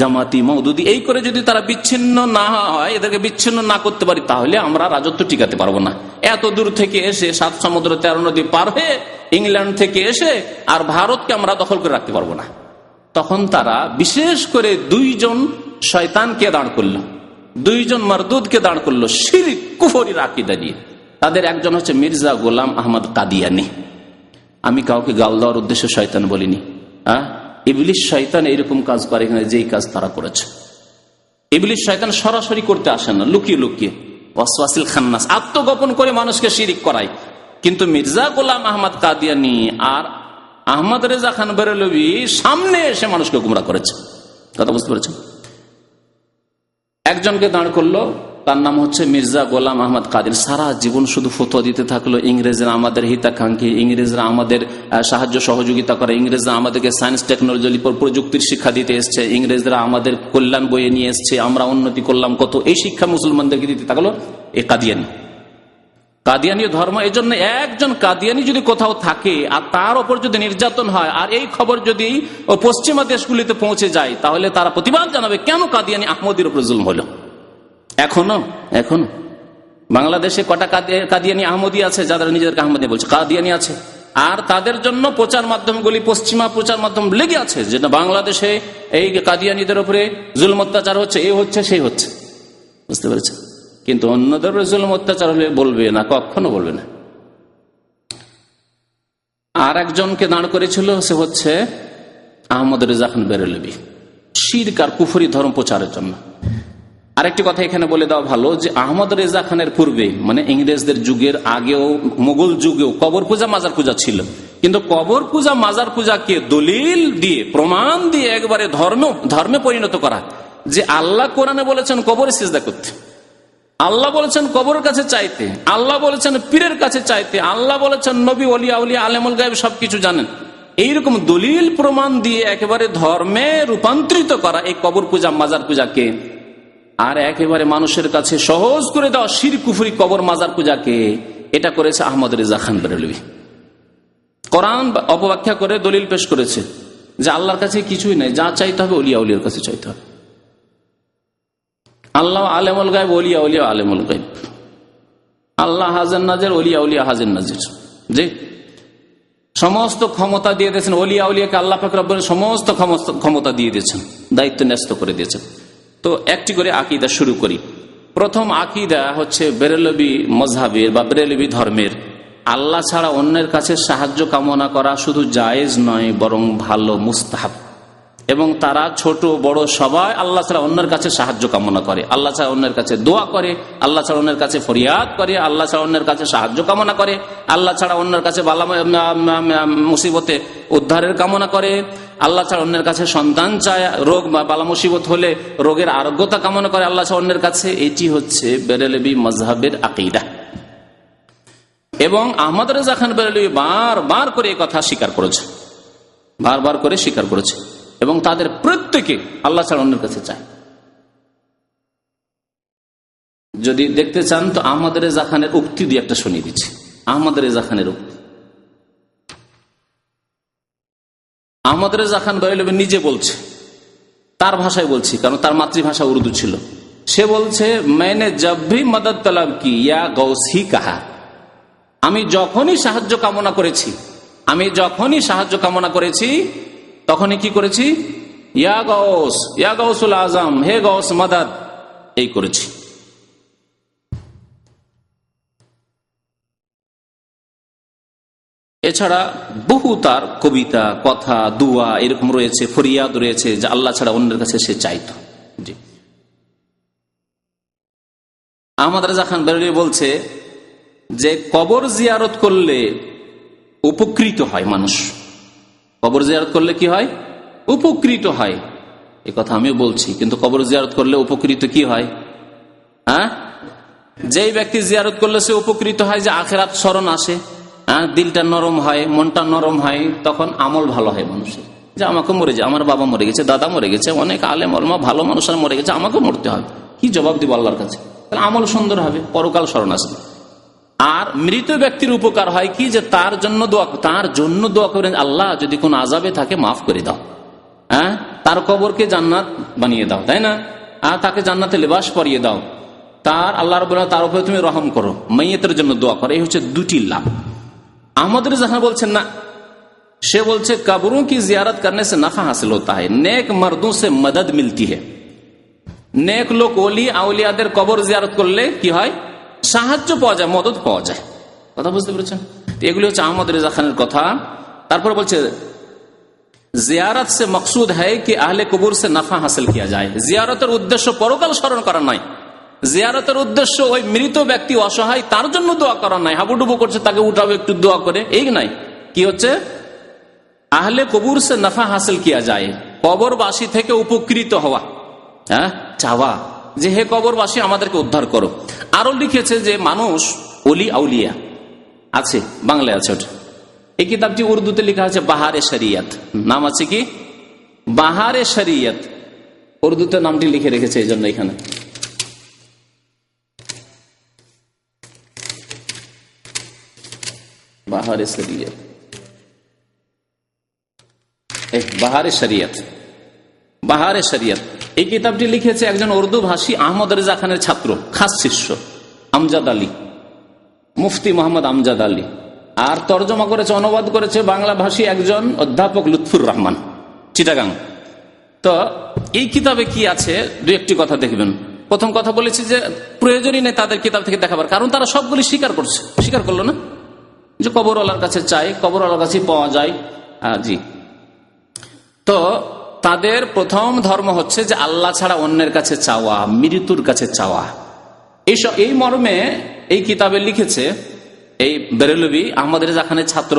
Speaker 1: জামাতি, মওদুদি, এই করে যদি তারা বিচ্ছিন্ন না হয়, এদেরকে বিচ্ছিন্ন না করতে পারি, তাহলে আমরা রাজত্ব টিকাতে পারবো না। এত দূর থেকে এসে 7 সমুদ্র 13 নদী পার হয়ে ইংল্যান্ড থেকে এসে আর ভারতকে আমরা দখল করে রাখতে পারবো না। তখন তারা বিশেষ করে 2 জন শয়তানকে দাঁড় করলো, 2 জন মারদুদকে দাঁড় করলো শিরক কুফরির আকীদা নিয়ে। তাদের একজন হচ্ছে মির্জা গোলাম আহমদ কাদিয়ানি। আমি কাউকে গাল দেওয়ার উদ্দেশ্যে শয়তান বলিনি। ইবলিশ শয়তান এইরকম কাজ করে, এখানে যেই কাজ তারা করেছে। ইবলিশ শয়তান সরাসরি করতে আসে না, লুকিয়ে লুকিয়ে ওয়াসওয়াসিল খান্নাস, আত্মগোপন করে মানুষকে শিরিক করায়। কিন্তু মির্জা গোলাম আহমদ কাদিয়ানি আর আহমদ রেজা খান বেরলভি সামনে এসে মানুষকে গুমরাহ করেছে। কথা বুঝতে পেরেছেন? একজনকে দাঁড় করলো, তার নাম হচ্ছে মির্জা গোলাম আহমদ কাদির। সারা জীবন শুধু ফতোয়া দিতে থাকলো, ইংরেজরা আমাদের হিতাকাঙ্ক্ষী, ইংরেজরা আমাদের সাহায্য সহযোগিতা করে, ইংরেজরা আমাদেরকে সায়েন্স টেকনোলজি প্রযুক্তির শিক্ষা দিতে এসছে, ইংরেজরা আমাদের কল্যাণ বয়ে নিয়ে এসছে, আমরা উন্নতি করলাম কত, এই শিক্ষা মুসলমানদেরকে দিতে থাকলো এই কাদিয়ানি। কাদিয়ানি ধর্ম, এই জন্য একজন কাদিয়ানি যদি কোথাও থাকে আর তার ওপর যদি নির্যাতন হয় আর এই খবর যদি পশ্চিমা দেশগুলিতে পৌঁছে যায়, তাহলে তারা প্রতিবাদ জানাবে কেন কাদিয়ানি আহমদীর উপর জুলম হলো। এখনো বাংলাদেশে কটা কাদিয়ানি আহমদী আছে যারা নিজেদেরকে আহমদী বলছে, কাদিয়ানি আছে। আর তাদের জন্য প্রচার মাধ্যমগুলি, পশ্চিমা প্রচার মাধ্যম লেগে আছে যে বাংলাদেশে এই কাদিয়ানিদের উপরে জুলম অত্যাচার হচ্ছে, এই হচ্ছে সেই হচ্ছে। বুঝতে পেরেছেন? কিন্তু অন্যদের উপরে জুলম অত্যাচার হলে বলবে না, কখনো বলবে না। আর একজনকে দাঁড় করেছিল, সে হচ্ছে আহমদ রেজা খান বেরলভি, শিরক আর কুফরি ধর্ম প্রচারের জন্য। আরেকটি কথা এখানে বলে দেওয়া ভালো যে আহমদ রেজা খানের পূর্বে, মানে ইংরেজদের যুগের আগেও, মোগল যুগেও কবর পূজা মাজার পূজা ছিল। কিন্তু কবর পূজা মাজার পূজাকে দলিল দিয়ে, প্রমাণ দিয়ে একবারে ধর্মে পরিণত করা, যে আল্লাহ কোরআনে বলেছেন কবরে সিজদা করতে, আল্লাহ বলেছেন কবরের কাছে চাইতে, আল্লাহ বলেছেন পীরের কাছে চাইতে, আল্লাহ বলেছেন নবী, ওলিয়া উলিয়া, আলেমুল গায়েব সবকিছু জানেন, এইরকম দলিল প্রমাণ দিয়ে একেবারে ধর্মে রূপান্তরিত করা এই কবর পূজা মাজার পূজাকে, আর একেবারে মানুষের কাছে সহজ করে দেওয়া শিরক কুফরি কবর মাজার পূজাকে, এটা করেছে আহমদ রেজা খান বেরলভি। কোরআন অপব্যাখ্যা করে দলিল পেশ করেছে যে আল্লাহর কাছে কিছুই নাই, যা চাইতে হবে ওলিয়া উলিয়ার কাছে চাইতে হবে। আল্লাহ আলেমুল গায়েব, ওলিয়া উলিয়া আলেমুল গায়েব, আল্লাহ হাজির নাজির, ওলিয়া উলিয়া হাজির নাজির, যে সমস্ত ক্ষমতা দিয়ে দিয়েছেন ওলিয়া উলিয়াকে, আল্লাহ পাক রব্বুল সমস্ত ক্ষমতা দিয়ে দিয়েছেন, দায়িত্ব ন্যস্ত করে দিয়েছেন। তো একটি করে আকীদা শুরু করি। প্রথম আকীদা হচ্ছে বেরলভি মযহাবের বা বেরলভি ধর্মের, আল্লাহ ছাড়া অন্যের কাছে সাহায্য কামনা করা শুধু জায়েজ নয়, বরং ভালো, মুস্তাহাব। এবং তারা ছোট বড় সবাই আল্লাহ ছাড়া অন্যের কাছে সাহায্য কামনা করে, আল্লাহ ছাড়া অন্যের কাছে দোয়া করে, আল্লাহ ছাড়া অন্যের কাছে ফরিয়াদ করে, আল্লাহ ছাড়া অন্যের কাছে সাহায্য কামনা করে, আল্লাহ ছাড়া অন্যের কাছে মুসিবতে উদ্ধারের কামনা করে, আল্লাহ ছাড়া অন্যের কাছে সন্তান চায়, রোগ বা বালা মুসিবত হলে রোগের আরোগ্যতা কামনা করে আল্লাহ ছাড়া অন্যের কাছে। এটি হচ্ছে বেরলভি মযহাবের আকীদা। এবং আহমদ রেজা খান বেরলভি বারবার করে এই কথা স্বীকার করেছে, বারবার করে স্বীকার করেছে। এবং তাদের প্রত্যেকে আল্লাহ ছাড়া অন্যের কাছে চায়। যদি দেখতে চান তো আহমদ রেজা খানের উক্তি দিয়ে একটা শুনিয়ে দিচ্ছি। আহমদ রেজা খানের উক্তি, আহমদ রেজা খান বেরলভি নিজে বলছে, তার ভাষায় বলছি কারণ তার মাতৃভাষা উর্দু ছিল। সে বলছে, मैंने जब भी मदद तलब की या गौस ही कहा, আমি যখনই সাহায্য কামনা করেছি, আমি যখনই সাহায্য কামনা করেছি তখনই কি করেছি, ইয়া গৌস, ইয়া গৌসুল আজম, হে গৌস মদদ, এই করেছি। এছাড়া বহু তার কবিতা, কথা, দুয়া এরকম রয়েছে, ফরিয়াদ রয়েছে যে আল্লাহ ছাড়া অন্যের কাছে সে চাইত। জি, আহমদ রেজা খান বেরলভি বলছে যে কবর জিয়ারত করলে উপকৃত হয় মানুষ। কবর জিয়ারত করলে কি হয়? উপকৃত হয়। এ কথা আমিও বলছি, কিন্তু কবর জিয়ারত করলে উপকৃত কি হয়? হ্যাঁ, যেই ব্যক্তি জিয়ারত করলে সে উপকৃত হয় যে আখিরাত স্মরণ আসে, হ্যাঁ, দিলটা নরম হয়, মনটা নরম হয়, তখন আমল ভালো হয় মানুষের। যে আমাকে মরে যায়, আমার বাবা মরে গেছে, দাদা মরে গেছে, অনেক আলেম ওলামা ভালো মানুষরা মরে গেছে, আমাকে মরতে হবে, কি জবাব দিব আল্লাহর কাছে? তাহলে আমল সুন্দর হবে, পরকাল স্মরণ আসবে। আর মৃত ব্যক্তির উপকার হয় কি, যে তার জন্য দোয়া করেন, আল্লাহ যদি কোন আযাবে থাকে মাফ করে দাও, হ্যাঁ, তার কবরকে জান্নাত বানিয়ে দাও, তাই না? আর তাকে জান্নাতে লেবাস পরিয়ে দাও, তার আল্লাহ রাব্বুল আলামিন তার উপরে তুমি রহম করো, মাইয়িতের জন্য দোয়া করো। এই হচ্ছে দুটি লাভ। আমাদের যারা বলছেন না, সে বলছে কবरों की जियारत करने से नफा हासिल होता है, नेक मर्दों से मदद मिलती है। নেক লোক ওলি আউলিয়াদের কবর জিয়ারত করলে কি হয়? সাহায্য পাওয়া যায়, মদত পাওয়া যায়। কথা বুঝতে পেরেছেন? এগুলি হচ্ছে আহমদ রেজা খানের কথা। তারপর বলছে জিয়ারত সে মকসুদ হয় কি আহলে কবর সে নফা হাসিল কিয়া যায়। জিয়ারতের উদ্দেশ্য পরকাল স্মরণ করা নয়, জিয়ারতের উদ্দেশ্য ওই মৃত ব্যক্তি অসহায় তার জন্য দোয়া করা নাই, হাবুডুবু করছে তাকে উঠাবে একটু দোয়া করে, এই নাই। কি হচ্ছে? আহলে কবর সে নফা হাসিল কিয়া যায়, কবরবাসী থেকে উপকৃত হওয়া, হ্যাঁ, চাওয়া যে হে কবরবাসী আমাদেরকে উদ্ধার করো। আরো লিখেছে যে মানুষ ওলি আউলিয়া আছে, বাংলায় আছে ওটা। এই কিতাবটি উর্দুতে লেখা আছে বাহারে শরিয়ত, নাম আছে কি বাহারে শরিয়ত, উর্দুতে নামটি লিখে রেখেছে এই জন্য এখানে। বাহারে শরিয়ত, বাহারে শরিয়ত, বাহারে শরিয়ত। এই কিতাবটি লিখেছে একজন উর্দু ভাষী আহমদ রেজা খানের ছাত্র, খাস শিষ্য আমজাদ আলী, মুফতি মোহাম্মদ আমজাদ আলী। আর তর্জমা করেছে, অনুবাদ করেছে বাংলা ভাষী একজন অধ্যাপক লুৎফুর রহমান, চিটাগাং। তো এই কিতাবে কি আছে দু একটি কথা দেখবেন। প্রথম কথা বলেছি যে প্রয়োজনই নেই তাদের কিতাব থেকে দেখাবার, কারণ তারা সবগুলি স্বীকার করলো না যে কবরওয়ালার কাছে চাই, কবরওয়ালার কাছে পাওয়া যায়। জি, তো তাদের প্রথম ধর্ম হচ্ছে যে আল্লাহ ছাড়া অন্যের কাছে চাওয়া, মৃত্যুর কাছে চাওয়া। এই মর্মে এই কিতাবে লিখেছে এই বেরেলভি আহমদ রেজা খানের ছাত্র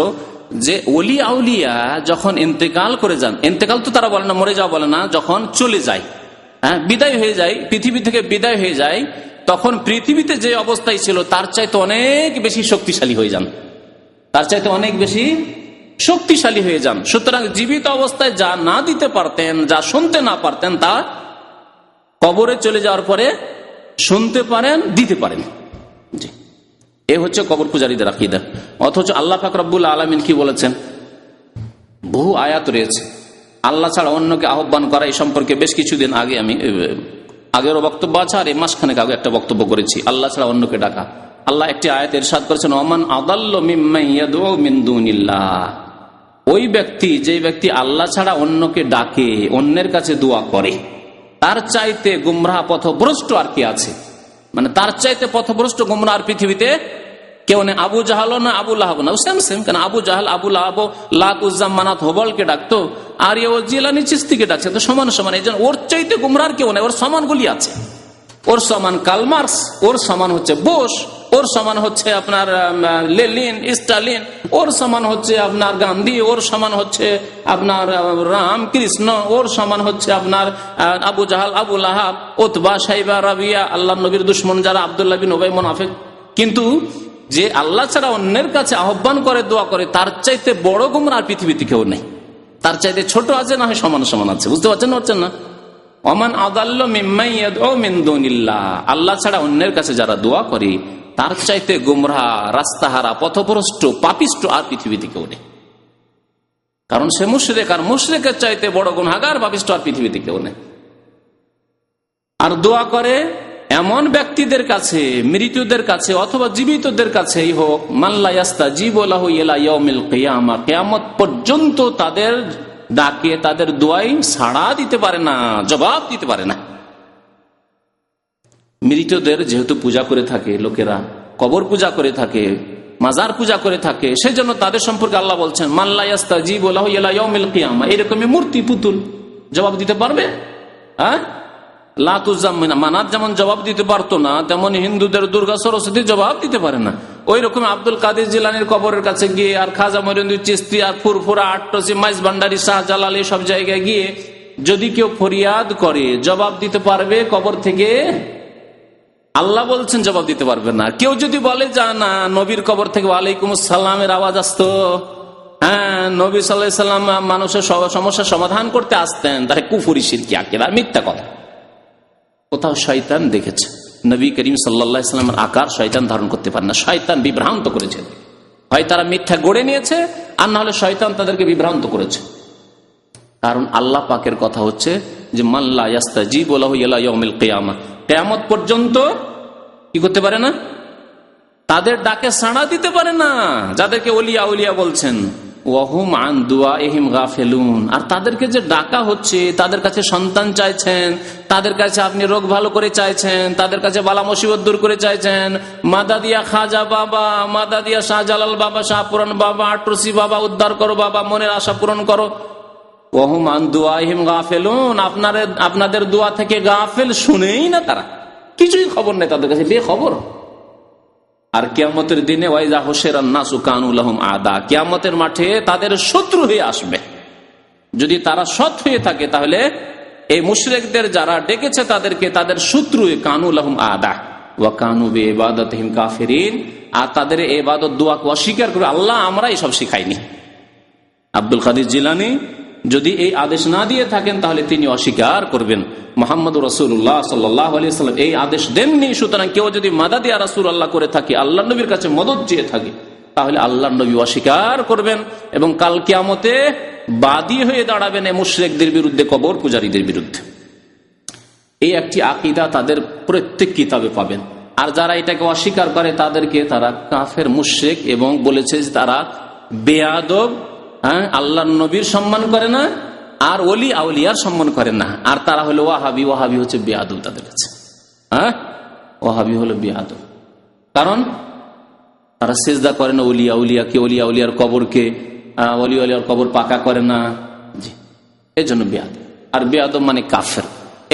Speaker 1: যে ওলি আউলিয়া যখন ইন্তেকাল করে যান, ইন্তেকাল তো তারা বলে না, মরে যাওয়া বলে না, যখন চলে যায়, হ্যাঁ, বিদায় হয়ে যায়, পৃথিবী থেকে বিদায় হয়ে যায়, তখন পৃথিবীতে যে অবস্থায় ছিল তার চাইতে অনেক বেশি শক্তিশালী হয়ে যান, তার চাইতে অনেক বেশি শক্তিশালী হয়ে যান। সুতরাং জীবিত অবস্থায় যা না দিতে পারতেন, যা শুনতে না পারতেন, তা কবরে চলে যাওয়ার পরে শুনতে পারেন, দিতে পারেন। জি, এ হচ্ছে কবর পূজারীদের আকীদা। অথচ আল্লাহ পাক রব্বুল আলামিন কি বলেছেন? বহু আয়াত রয়েছে আল্লাহ ছাড়া অন্যকে আহ্বান করা। এই সম্পর্কে বেশ কিছুদিন আগে আমি আগেরও বক্তব্য আছে, আর এই মাসখানেক আগে একটা বক্তব্য করেছি, আল্লাহ ছাড়া অন্যকে ডাকা। আল্লাহ একটি আয়াত ইরশাদ করেছেন, ওমান আদাল্লু মিম্মান ইয়াদউ মিন দুনিল্লাহ, ওই ব্যক্তি, যে ব্যক্তি আল্লাহ ছাড়া অন্যকে ডাকে, অন্যের কাছে দোয়া করে, তার চাইতে গুমরাহ পথভ্রষ্ট আর কি আছে? মানে তার চাইতে পথভ্রষ্ট গুমরাহ আর পৃথিবীতে কেউ নেই। আবু জাহালও না, আবু লাহাব না, সেম। কেন আবু জাহাল, আবু লাহাব লাত উজ্জা মানাত হোবলকে ডাকতো, আর ও জিলানি চিশতিকে ডাকছে, তো সমান। এই জন্য ওর চাইতে গুমরাহ কেউ নেই, ওর সমানগুলি আছে। ওর সমান কার্ল মার্কস, ওর সমান হচ্ছে বোস, ওর সমান হচ্ছে আপনার লেনিন, স্টালিন, ওর সমান হচ্ছে আপনার গান্ধী, ওর সমান হচ্ছে আপনার রামকৃষ্ণ, ওর সমান হচ্ছে আপনার আবু জাহাল, আবু লাহাব, উতবা, শাইবা, রাবিয়া, আল্লাহ নবীর দুশ্মন যারা, আব্দুল্লাহ বিন উবাই মুনাফিক। কিন্তু যে আল্লাহ ছাড়া অন্যের কাছে আহ্বান করে, দোয়া করে, তার চাইতে বড় গুমরাহ পৃথিবীতে কেউ নেই। তার চাইতে ছোট আছে না হয় সমান আছে। বুঝতে পারছেন না? ওমান আদাল্লু মিম্মান ইয়াদউ মিন দুনিল্লাহ, আল্লাহ ছাড়া অন্যের কাছে যারা দোয়া করে, তার চাইতে গুমরাহ, রাস্তাহারা, পথভ্রষ্ট, পাপিষ্ট আর পৃথিবীতে কেউ নেই। কারণ সে মুশরিক, আর মুশরিকের চাইতে বড় গুনাহগার, পাপিষ্ট আর পৃথিবীতে কেউ নেই। আর দোয়া করে এমন ব্যক্তিদের কাছে, মৃতদের কাছে অথবা জীবিতদের কাছেই হোক, মান লা ইয়াস্তাজিবু লাহু ইলা ইয়াউমিল কিয়ামা, কিয়ামত পর্যন্ত তাদের ডাকে, তাদের দোয়াই সাড়া দিতে পারে না, জবাব দিতে পারে না। মৃতদের যেহেতু পূজা করে থাকে লোকেরা, কবর পূজা করে থাকে, মাজার পূজা করে থাকে, সেই জন্য তাদের সম্পর্কে আল্লাহ বলছেন মান লা ইয়াস্তাজিবু লাহু ইলা ইয়াউমিল কিয়ামা, এরকমই মূর্তি, পুতুল জবাব দিতে পারবে? হ্যাঁ, লাত উজ্জা মানাত যেমন জবাব দিতে পারতো না, তেমন হিন্দুদের দুর্গা সরস্বতী জবাব দিতে পারে না। ওই রকম আব্দুল কাদের জিলানির কবরের কাছে গিয়ে, আর খাজা মঈনুদ্দিন চিশতি, আর ফুরফুরা, আটটসি, মাইজ ভান্ডারী, শাহজালাল, সব জায়গায় গিয়ে যদি কেউ ফরিয়াদ করে, জবাব দিতে পারবে কবর থেকে? আল্লাহ বলছেন জবাব দিতে পারবে না। কেউ যদি বলে যা না, নবীর কবর থেকে ওয়ালাইকুম আসসালামের আওয়াজ আসতো, হ্যাঁ নবী সাল্লাল্লাহু আলাইহি সাল্লাম মানুষের সমস্যার সমাধান করতে আসতেন, তাহলে কুফরি শিরকি আকীদা, মিথ্যা কথা। কোথাও শয়তান দেখেছে? নবী করিম সাল্লাল্লাহু আলাইহি সাল্লামের আকার শয়তান ধারণ করতে পারে না। শয়তান বিভ্রান্ত করেছে, হয় তারা মিথ্যা গড়ে নিয়েছে, আর না হলে শয়তান তাদেরকে বিভ্রান্ত করেছে। কারণ আল্লাহ পাকের কথা হচ্ছে যে মাল্লা ইয়াস্তাজিবু লাহু ইলা ইয়াউমিল কিয়ামাহ, কিয়ামত পর্যন্ত কি করতে পারে না? তাদের ডাকে সাড়া দিতে পারে না, যাদেরকে ওলিয়া উলিয়া বলছেন। ওয়াহুম আন দুআইহিম গাফিলুন, আর তাদেরকে যে ডাকা হচ্ছে, তাদের কাছে সন্তান চাইছেন, তাদের কাছে আপনি রোগ ভালো করে চাইছেন, তাদের কাছে বালা মুসিবত দূর করে চাইছেন, মাদাদিয়া খাজা বাবা, মাদাদিয়া শাহজালাল বাবা, শাহপুরান বাবা, আটরসি বাবা, উদ্ধার করো বাবা, মনের আশা পূরণ করো। ওয়াহুম আন দুআইহিম গাফিলুন, আপনাদের দোয়া থেকে গাফিল, শুনেই না তারা, কিছুই খবর নেই তাদের কাছে, বেখবর। আর কিয়ামতের দিনে ওয়াইজা হুশিরান নাসু কানু লাহুম আদা, কিয়ামতের মাঠে তাদের শত্রু হয়ে আসবে। যদি তারা সৎ হয়ে থাকে তাহলে এই মুশরিকদের যারা ডেকেছে তাদেরকে তাদের শত্রু, কানু লাহুম আদা ওয়া কানু বিইবাদাতিহিম কাফিরিন, আর তাদের ইবাদত দোয়াকে অস্বীকার করে আল্লাহ আমরা এসব শিখাইনি। আব্দুল কাদের জিলানী যদি এই আদেশ না দিয়ে থাকেন তাহলে তিনি অস্বীকার করবেন। মুহাম্মদ রাসূলুল্লাহ সাল্লাল্লাহু আলাইহি ওয়াসাল্লাম এই আদেশ দেননি। সুতরাং কেউ যদি মাদাদ ইয়া রাসূলুল্লাহ করে থাকে, আল্লাহ নবীর কাছে মদদ চেয়ে থাকে, তাহলে আল্লাহ নবী অস্বীকার করবেন এবং কাল কিয়ামতে বাদী হয়ে দাঁড়াবেন এই মুশরিকদের বিরুদ্ধে, কবর পূজারীদের বিরুদ্ধে। এই একটি আকীদা তাদের প্রত্যেক কিতাবে পাবেন। আর যারা এটাকে অস্বীকার করে তাদেরকে তারা কাফের, মুশরিক এবং বলেছে যে তারা বেয়াদব, আল্লাহ নবীর সম্মান করে না, আর ওলি আউলিয়ার সম্মান করে না। আর তারা হলো ওয়াহাবি, ওয়াহাবি হচ্ছে বেয়াদব তাদের কাছে। ওয়াহাবি হলো বেয়াদব, কারণ তারা সিজদা করে না ওলি আউলিয়াকে, ওলি আউলিয়ার কবরকে, ওলি আউলিয়ার কবর পাকা করে না, জি, এই জন্য বেয়াদব। আর বেয়াদব মানে কাফের।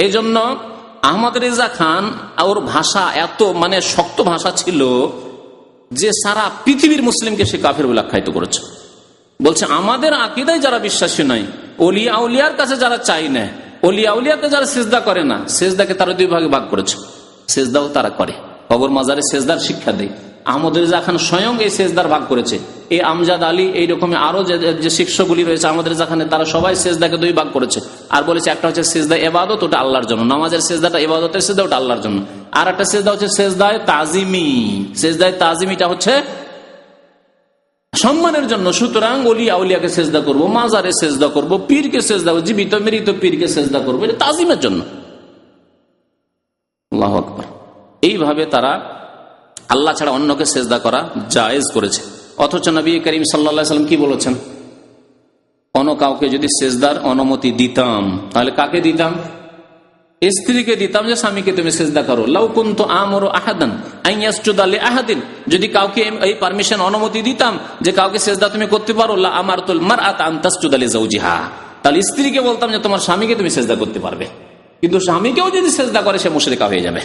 Speaker 1: এই জন্য আহমদ রেজা খান, ওর ভাষা এত মানে শক্ত ভাষা ছিল যে সারা পৃথিবীর মুসলিমকে সে কাফের বলে আখ্যায়িত করেছে। বলছে আমাদের আকীদায় যারা বিশ্বাসী নয়, ওলি আউলিয়ার কাছে যারা চাই না, ওলি আউলিয়াকে যারা সিজদা করে না, সিজদাকে তারা দুই ভাগে ভাগ করেছে। সিজদাও তারা করে, কবর মাজারে সিজদার শিক্ষা দেয়। আহমদ রেজা খান স্বয়ং এই সিজদার ভাগ করেছে। এই আমজাদ আলী, এইরকম আরো যে শিষ্যগুলি রয়েছে আহমদ রেজা খানের, তারা সবাই সিজদাকে দুই ভাগ করেছে। আর বলেছে একটা হচ্ছে সিজদা ইবাদত, ওটা আল্লাহর জন্য, নামাজের সিজদাটা ইবাদতের সিজদা, ওটা আল্লাহর জন্য। আর একটা সিজদা হচ্ছে সিজদায়ে তাজিমি, সিজদায়ে তাজিমিটা হচ্ছে সম্মানের জন্য। সুতরাং ওলি আউলিয়াকে সেজদা করব, মাজারে সেজদা করব, পীরকে সেজদা করব, জীবিত মৃত পীরকে সেজদা করবো, এটা তাজিমের জন্য। আল্লাহু আকবার। এইভাবে তারা আল্লাহ ছাড়া অন্যকে সেজদা করা জায়েজ করেছে। অথচ নবী করিম সাল্লাল্লাহু আলাইহি ওয়াসাল্লাম কি বলেছেন? কোন কাউকে যদি সেজদার অনুমতি দিতাম, তাহলে কাকে দিতাম? স্ত্রীকে দিতাম, যে স্বামীকে তুমি সিজদা করো। লাউ কুনতু আমরু আহাদান আন ইয়াসজুদা লিআহাদিন, যদি কাউকে এই পারমিশন, অনুমতি দিতাম যে কাউকে সিজদা তুমি করতে পারো, লা আমারতুল মারআতা আন তাসজুদা লিজাওজিহা, তাহলে স্ত্রীকে বলতাম যে তোমার স্বামীকে তুমি সিজদা করতে পারবে। কিন্তু স্বামীকেও যদি সিজদা করে সে মুশরিকা হয়ে যাবে,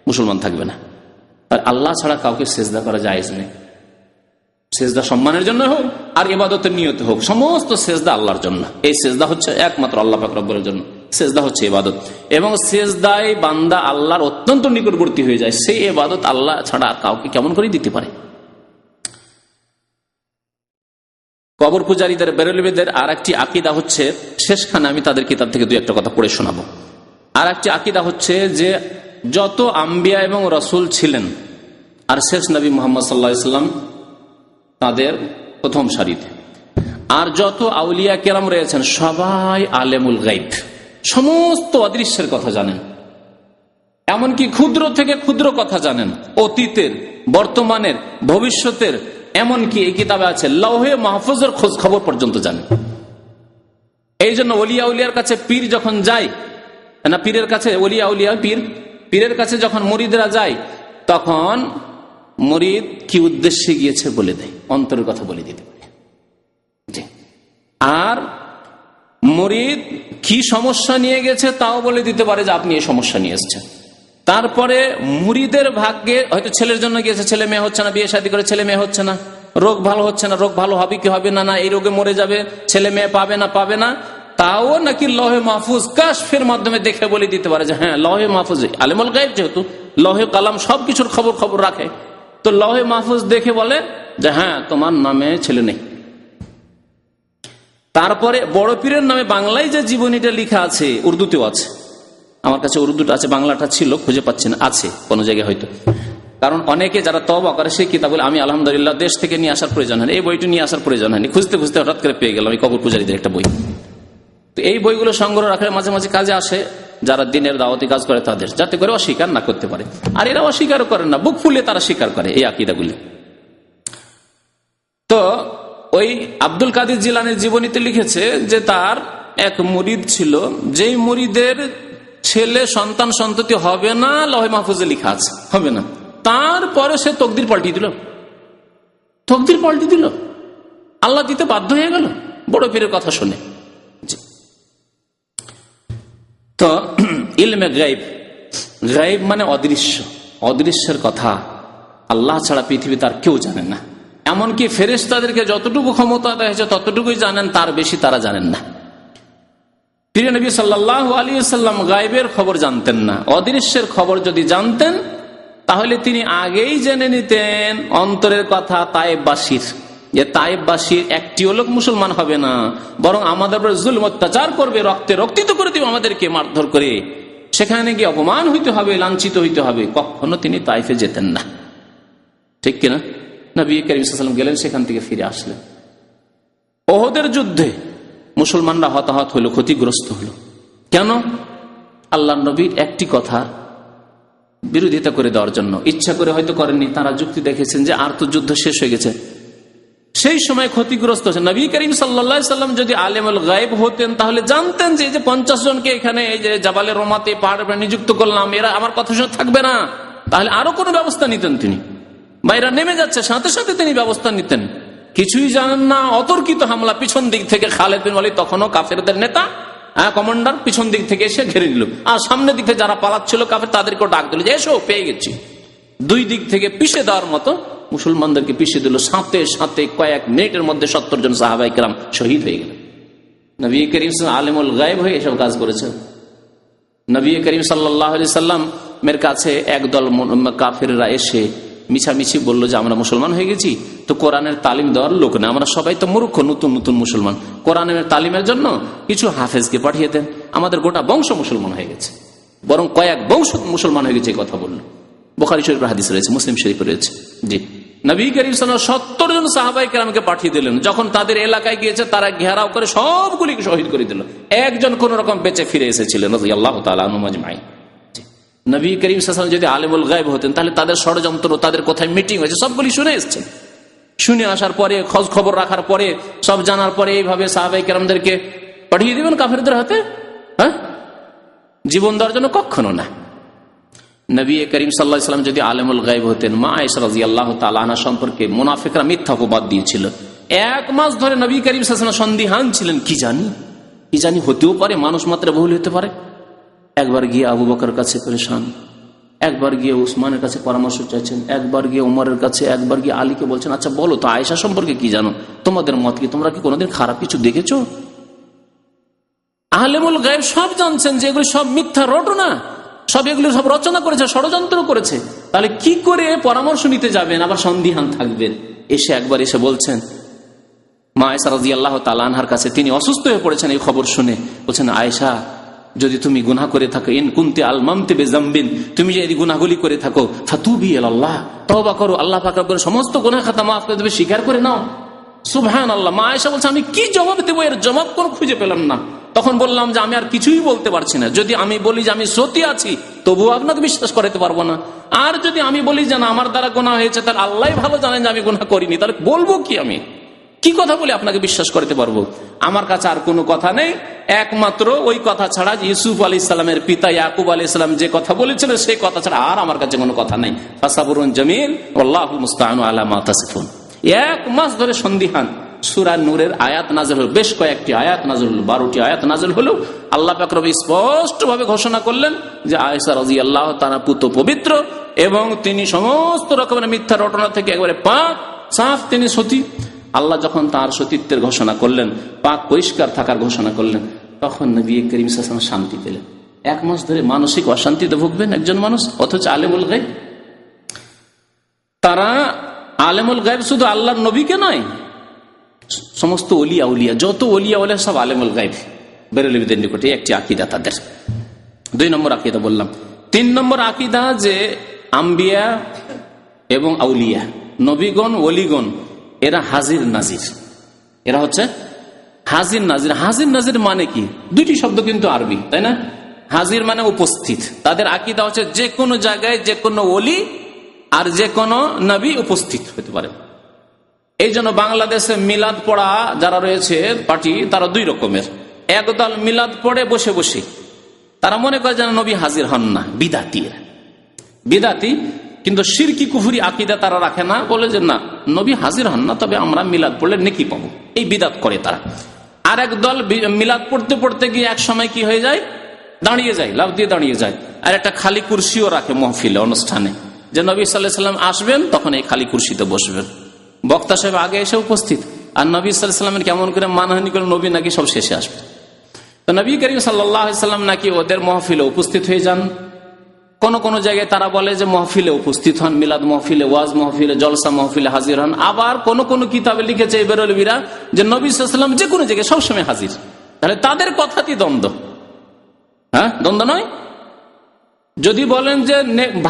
Speaker 1: মুসলমান থাকবে না। আর আল্লাহ ছাড়া কাউকে সিজদা করা জায়েজ নেই। সিজদা সম্মানের জন্য হোক আর ইবাদতের নিয়তে হোক, সমস্ত সিজদা আল্লাহর জন্য। এই সিজদা হচ্ছে একমাত্র আল্লাহ পাক রব্বুল জন্য। সিজদা হচ্ছে ইবাদত, এবং সিজদায় বান্দা আল্লাহর অত্যন্ত নিকটবর্তী হয়ে যায়। সেই ইবাদত আল্লাহ ছাড়া আর কাউকে কেমন করে দিতে পারে? কবর পূজারীদের, বেরেলবিদের আর একটি আকীদা হচ্ছে, শেষখানে আমি তাদের কিতাব থেকে দুই একটা কথা পড়ে শোনাবো। আর একটি আকীদা হচ্ছে যে যত আম্বিয়া এবং রসুল ছিলেন, আর শেষ নবী মুহাম্মদ সাল্লাল্লাহু আলাইহি ওয়াসাল্লাম তাদের প্রথম সারিতে, আর যত আউলিয়া কেরাম রয়েছেন সবাই আলেমুল গায়ব, সমস্ত অদৃশ্যের কথা জানেন, এমনকি ক্ষুদ্র থেকে ক্ষুদ্র কথা জানেন, অতীতের, বর্তমানের, ভবিষ্যতের, এমনকি এই কিতাবে আছে লৌহে মাহফুজের খোঁজ খবর পর্যন্ত জানেন। এই জন্য ওলিয়া উলিয়ার কাছে পীর যখন যায় না, পীরের কাছে ওলিয়া উলিয়া পীরের কাছে যখন মুরিদরা যায়, তখন মুরিদ কি উদ্দেশ্যে গিয়েছে বলে দেয়, অন্তরের কথা বলে দিতে পারে। আর মুরিদ কি সমস্যা নিয়ে গেছে তাও বলে দিতে পারে যে আপনি এই সমস্যা নিয়ে এসেছেন। তারপরে মুরিদের ভাগ্যে হয়তো ছেলের জন্য গিয়েছে, ছেলে মেয়ে হচ্ছে না, বিয়ে শাদী করে ছেলে মেয়ে হচ্ছে না, রোগ ভালো হচ্ছে না, রোগ ভালো হবে কি হবে না, না এই রোগে মরে যাবে, ছেলে মেয়ে পাবে না, তাও নাকি লহে মাহফুজ কাশফের মাধ্যমে দেখে বলে দিতে পারে যে হ্যাঁ লহে মাহফুজ, আলিমুল গায়ব যেহেতু লহে কালাম সবকিছুর খবর রাখে, তো লহে মাহফুজ দেখে বলে যে হ্যাঁ তোমার নামে ছেলে নেই। তারপরে বড় পীরের নামে বাংলায় যে জীবনীটা লেখা আছে, উর্দুতেও আছে, আমার কাছে উর্দুটা আছে, বাংলাটা ছিল খুঁজে পাচ্ছি না, আছে কোনো জায়গায় হয়তো, কারণ অনেকে যারা তওবা করে সেই কিতাবগুলো আমি আলহামদুলিল্লাহ দেশ থেকে নিয়ে আসার প্রয়োজন হয়নি, এই বইটি নিয়ে আসার প্রয়োজন হয়নি, খুঁজতে খুঁজতে হঠাৎ করে পেয়ে গেলাম এই কবর পূজারীদের একটা বই। তো এই বইগুলো সংগ্রহ রাখার মাঝে মাঝে কাজে আসে যারা দিনের দাওয়াতি কাজ করে তাদের, যাতে করে অস্বীকার না করতে পারে, আর এরা অস্বীকারও করেন না, বুক ফুলিয়ে তারা স্বীকার করে এই আকীদাগুলি। তো ওই আব্দুল কাদের জিলানীর জীবনীতে লিখেছে যে তার এক মুরিদ ছিল, যেই মুরিদের ছেলে সন্তান সন্ততি হবে না, লহে মাহফুজে লেখা আছে হবে না, তারপরে সে তকদির পাল্টি দিল, আল্লাহ দিতে বাধ্য হয়ে গেল বড় পীরের কথা শুনে। তো ইলমে গায়ব মানে অদৃশ্যের কথা আল্লাহ ছাড়া পৃথিবী তার কেউ জানে না, এমনকি ফেরেশতাদেরকে যতটুকু ক্ষমতা দেওয়া হয়েছে ততটুকুই জানেন, তার বেশি তারা জানেন না। প্রিয় নবী সাল্লাল্লাহু আলাইহি ওয়াসাল্লাম গায়বের খবর জানতেন না, অদৃশ্যের খবর যদি জানতেন তাহলে তিনি আগেই জেনে নিতেন অন্তরের কথা তায়েববাসীর, যে তায়েববাসীর একটিও লোক মুসলমান হবে না, বরং আমাদের উপর জুলম অত্যাচার করবে, রক্তিত করে দিবে আমাদেরকে মারধর করে, সেখানে গিয়ে অপমান হইতে হবে, লাঞ্ছিত হইতে হবে। কখনো তিনি তাইফে যেতেন না, ঠিক কিনা? নবী করিম সাল্লাল্লাহু আলাইহি ওয়াসাল্লাম গেলেন, সেখান থেকে ফিরে আসলেন। ওহদের যুদ্ধে মুসলমানরা হতাহত হলো, ক্ষতিগ্রস্ত হলো। কেন? আল্লাহর নবীর একটি কথা বিরোধিতা করে দেওয়ার জন্য। ইচ্ছা করে হয়তো করেননি, তারা যুক্তি দেখেছেন যে আর তো যুদ্ধ শেষ হয়ে গেছে, সেই সময় ক্ষতিগ্রস্ত হচ্ছে। নবী করিম সাল্লাল্লাহু আলাইহি ওয়াসাল্লাম যদি আলেমুল গায়ব হতেন তাহলে জানতেন যে 50 জনকে এখানে এই যে জাবালে রোমাতে পাহাড়ে নিযুক্ত করলাম, এরা আমার কথা শুনে থাকবে না, তাহলে আরো কোনো ব্যবস্থা নিতেন তিনি। বাইরা নেমে যাচ্ছে, সাথে সাথে তিনি ব্যবস্থা নিতেন। কিছুই জানেন না, অতর্কিত হামলা পিছন দিক থেকে। খালেদ বিন ওয়ালিদ তখনও কাফেরদের নেতা, কমান্ডার, পিছন দিক থেকে এসে ঘিরে নিল, আর সামনের দিকে যারা পালাচ্ছিল কাফের তাদেরকেও ডাক দিল যে এসো, পেয়ে গেছি। দুই দিক থেকে পিষে দেওয়ার মতো মুসলমানদেরকে পিষে দিল। সাথে সাথে কয়েক মিনিটের মধ্যে 70 জন সাহাবায়ে কেরাম শহীদ হয়ে গেলেন। নবী করিম আলেমুল গায়ব হয়ে এসব কাজ করেছেন। নবী করিম সাল্লাল্লাহু আলাইহি সাল্লামের কাছে একদল কাফেররা এসে মিছামিছি বললো যে আমরা মুসলমান হয়ে গেছি, তো কোরআনের তালিম দেওয়ার লোক না, আমরা সবাই তো মূর্খ, নতুন নতুন মুসলমান, কোরআনের তালিমের জন্য কিছু হাফেজকে পাঠিয়ে দেন, আমাদের গোটা বংশ মুসলমান হয়ে গেছে, বরং কয়েক বংশ মুসলমান হয়ে গেছে, এই কথা বললো। বুখারী শরীফের হাদিস রয়েছে, মুসলিম শরীফে রয়েছে। জি, নবী করিম সাল্লাল্লাহু আলাইহি ওয়াসাল্লাম 70 জন সাহাবায়ে কেরামকে পাঠিয়ে দিলেন। যখন তাদের এলাকায় গিয়েছে তারা ঘেরাও করে সবগুলিকে শহীদ করে দিল, একজন কোন রকম বেঁচে ফিরে এসেছিলেন রাদিয়াল্লাহু তাআলা আনহুম আজমাইন। নবী করিম সাল্লাল্লাহু আলাইহি ওয়াসাল্লাম যদি আলেমুল গায়ব হতেন তাহলে তাদের ষড়যন্ত্র, তাদের কোথায় মিটিং হয়েছে সবগুলি শুনে এসেছেন। শুনে আসার পরে, খোঁজ খবর রাখার পরে, সব জানার পরে এইভাবে সাহাবায়ে কেরামদেরকে পাঠিয়ে দিবেন কাফেরদের হাতে? হ্যাঁ, জীবন দেওয়ার জন্য? কখনো না। নবী করিম সাল্লাল্লাহু আলাইহি ওয়াসাল্লাম যদি আলেমুল গায়ব হতেন, মা আয়েশা রাদিয়াল্লাহু তাআলা আনহা সম্পর্কে মুনাফিকরা মিথ্যা অপবাদ দিয়েছিল। 1 মাস ধরে নবী করিম সাল্লাল্লাহু আলাইহি ওয়াসাল্লাম সন্দিহান ছিলেন, কি জানি হতেও পারে, মানুষ মাত্র ভুল হতে পারে। একবার গিয়ে আবু বকরের কাছে পরেশান, একবার গিয়ে উসমানের কাছে পরামর্শ চাইছেন, একবার গিয়ে উমরের কাছে, একবার গিয়ে আলীকে বলছেন আচ্ছা বলো তো আয়েশা সম্পর্কে কি জানো, তোমাদের মত কি, তোমরা কি কোনোদিন খারাপ কিছু দেখেছো? আলেমুল গায়ব সব জানছেন যে এগুলো সব মিথ্যা রটনা, সব এগুলো সব রচনা করেছে, ষড়যন্ত্র করেছে। তাহলে কি করে পরামর্শ নিতে যাবেন, আবার সন্দিহান থাকবেন? একবার এসে বলছেন মা আয়েশা রাদিয়াল্লাহু তাআলা আনহার কাছে, তিনি অসুস্থ হয়ে পড়েছেন এই খবর শুনে, বলছেন আয়েশা যদি তুমি গুনাহ করে থাকো, ইন কুনতি আলমামতি বিযামবিন, তুমি যদি গুনাহগুলি করে থাকো, ফাতুবি ইলাল্লাহ, তওবা করো, আল্লাহ পাক রব্বুল সমস্ত গুনাহ খাতা maaf করে দেবে, স্বীকার করে নাও। সুবহানাল্লাহ। মা আয়েশা বলছে আমি কি জবাব দেব, এর জবাব কোন খুঁজে পেলাম না। তখন বললাম যে আমি আর কিছুই বলতে পারছি না, যদি আমি বলি যে আমি সত্যি আছি তবুও আপনাকে বিশ্বাস করাতে পারবো না, আর যদি আমি বলি যে না আমার দ্বারা গুনাহ হয়েছে তাহলে আল্লাহই ভালো জানেন যে আমি গুনাহ করিনি, তাহলে বলবো কি, আমি কি কথা বলে আপনাকে বিশ্বাস করতে পারবো? আমার কাছে আর কোনো কথা নেই, একমাত্র ওই কথা ছাড়া যে ইউসুফ আলাইহিস সালামের পিতা ইয়াকুব আলাইহিস সালাম যে কথা বলেছিলেন সেই কথা ছাড়া আর আমার কাছে কোনো কথা নেই। ফাসাবরুন জামিল ওয়াল্লাহুল মুস্তাআনু আলা মা তাসিফুন। 1 মাস ধরে সন্দিহান, সূরা নূরের আয়াত নাযিল হলো, বেশ কয়েকটি আয়াত নাযিল হলো, 12টি আয়াত নাযিল হলো। আল্লাহ পাক রব্বুল স্পষ্ট ভাবে ঘোষণা করলেন যে আয়েশা রাদিয়াল্লাহু তাআলা পুত্র পবিত্র এবং তিনি সমস্ত রকমের মিথ্যা রটনা থেকে একেবারে পাক সাফ, তিনি সতী। আল্লাহ যখন তার সতীত্বের ঘোষণা করলেন, পাক পরিষ্কার থাকার ঘোষণা করলেন, তখন নবী করিম সাল্লাল্লাহু আলাইহি ওয়াসাল্লাম শান্তি পেলেন। 1 মাস ধরে মানসিক অশান্তিতে ভুগবেন একজন মানুষ, অথচ আলেমুল গায়ব। তারা আলেমুল গায়ব শুধু আল্লাহর নবীকে নয়, সমস্ত ওলিয়া উলিয়া, যত ওলিয়া উলিয়া সব আলেমুল গায়ব বেরেলবিদের নিকটে একটি আকীদা তাদের। 2 নম্বর আকীদা বললাম। 3 নম্বর আকীদা যে আম্বিয়া এবং আউলিয়া, নবীগণ ওলিগণ এরা হাজির নাজির, এরা হচ্ছে হাজির নাজির। হাজির নাজির মানে কি? 2টি শব্দ কিন্তু আরবি, তাই না? হাজির মানে উপস্থিত। তাদের আকীদা হচ্ছে যে কোনো জায়গায় যে কোনো ওলি আর যে কোনো নবী উপস্থিত হতে পারে। এই জন্য বাংলাদেশে মিলাদ পড়া যারা রয়েছে পার্টি, তারা 2 রকমের। একদল মিলাদ পড়ে বসে বসে, তারা মনে করে যেন নবী হাজির হন না, বিদাতি। কিন্তু শিরকি কুফরি আকীদা তারা রাখে না, বলে যে না, নবী হাজির হন না, তবে আমরা মিলাদ পড়লে নেকি পাবো, এই বিদাত করে তারা। আর এক দল মিলাদ পড়তে পড়তে গিয়ে এক সময় কি হয়ে যায়, দাঁড়িয়ে যায়, লাফ দিয়ে দাঁড়িয়ে যায়। আর একটা খালি কুরসিও রাখে মহফিলে, অনুষ্ঠানে, যে নবী সাল্লাল্লাহু আলাইহি ওয়াসাল্লাম আসবেন, তখন এই খালি কুরসিতে বসবেন। বক্তা সাহেব আগে এসে উপস্থিত, আর নবী সাল্লাল্লাহু আলাইহি ওয়াসাল্লামের কেমন করে মানহানি করে নবী নাকি সব শেষে আসবে। তো নবী করিম সাল্লাল্লাহু আলাইহি ওয়াসাল্লাম নাকি ওদের মহফিলে উপস্থিত হয়ে যান। কোন কোন জায়গায় তারা বলে যে মহফিলে উপস্থিত হন, মিলাদ মহফিলে, ওয়াজ মহফিলে, জলসা মহফিলে হাজির হন। আবার কোন কোন কিতাবে লিখেছে এই বেরলবিরা যে নবী সাল্লাল্লাহু আলাইহি ওয়াসাল্লাম যে কোনো জায়গায় সবসময় হাজির। তাহলে তাদের কথাতেই দ্বন্দ্ব, হ্যাঁ, দ্বন্দ্ব নয়। যদি বলেন যে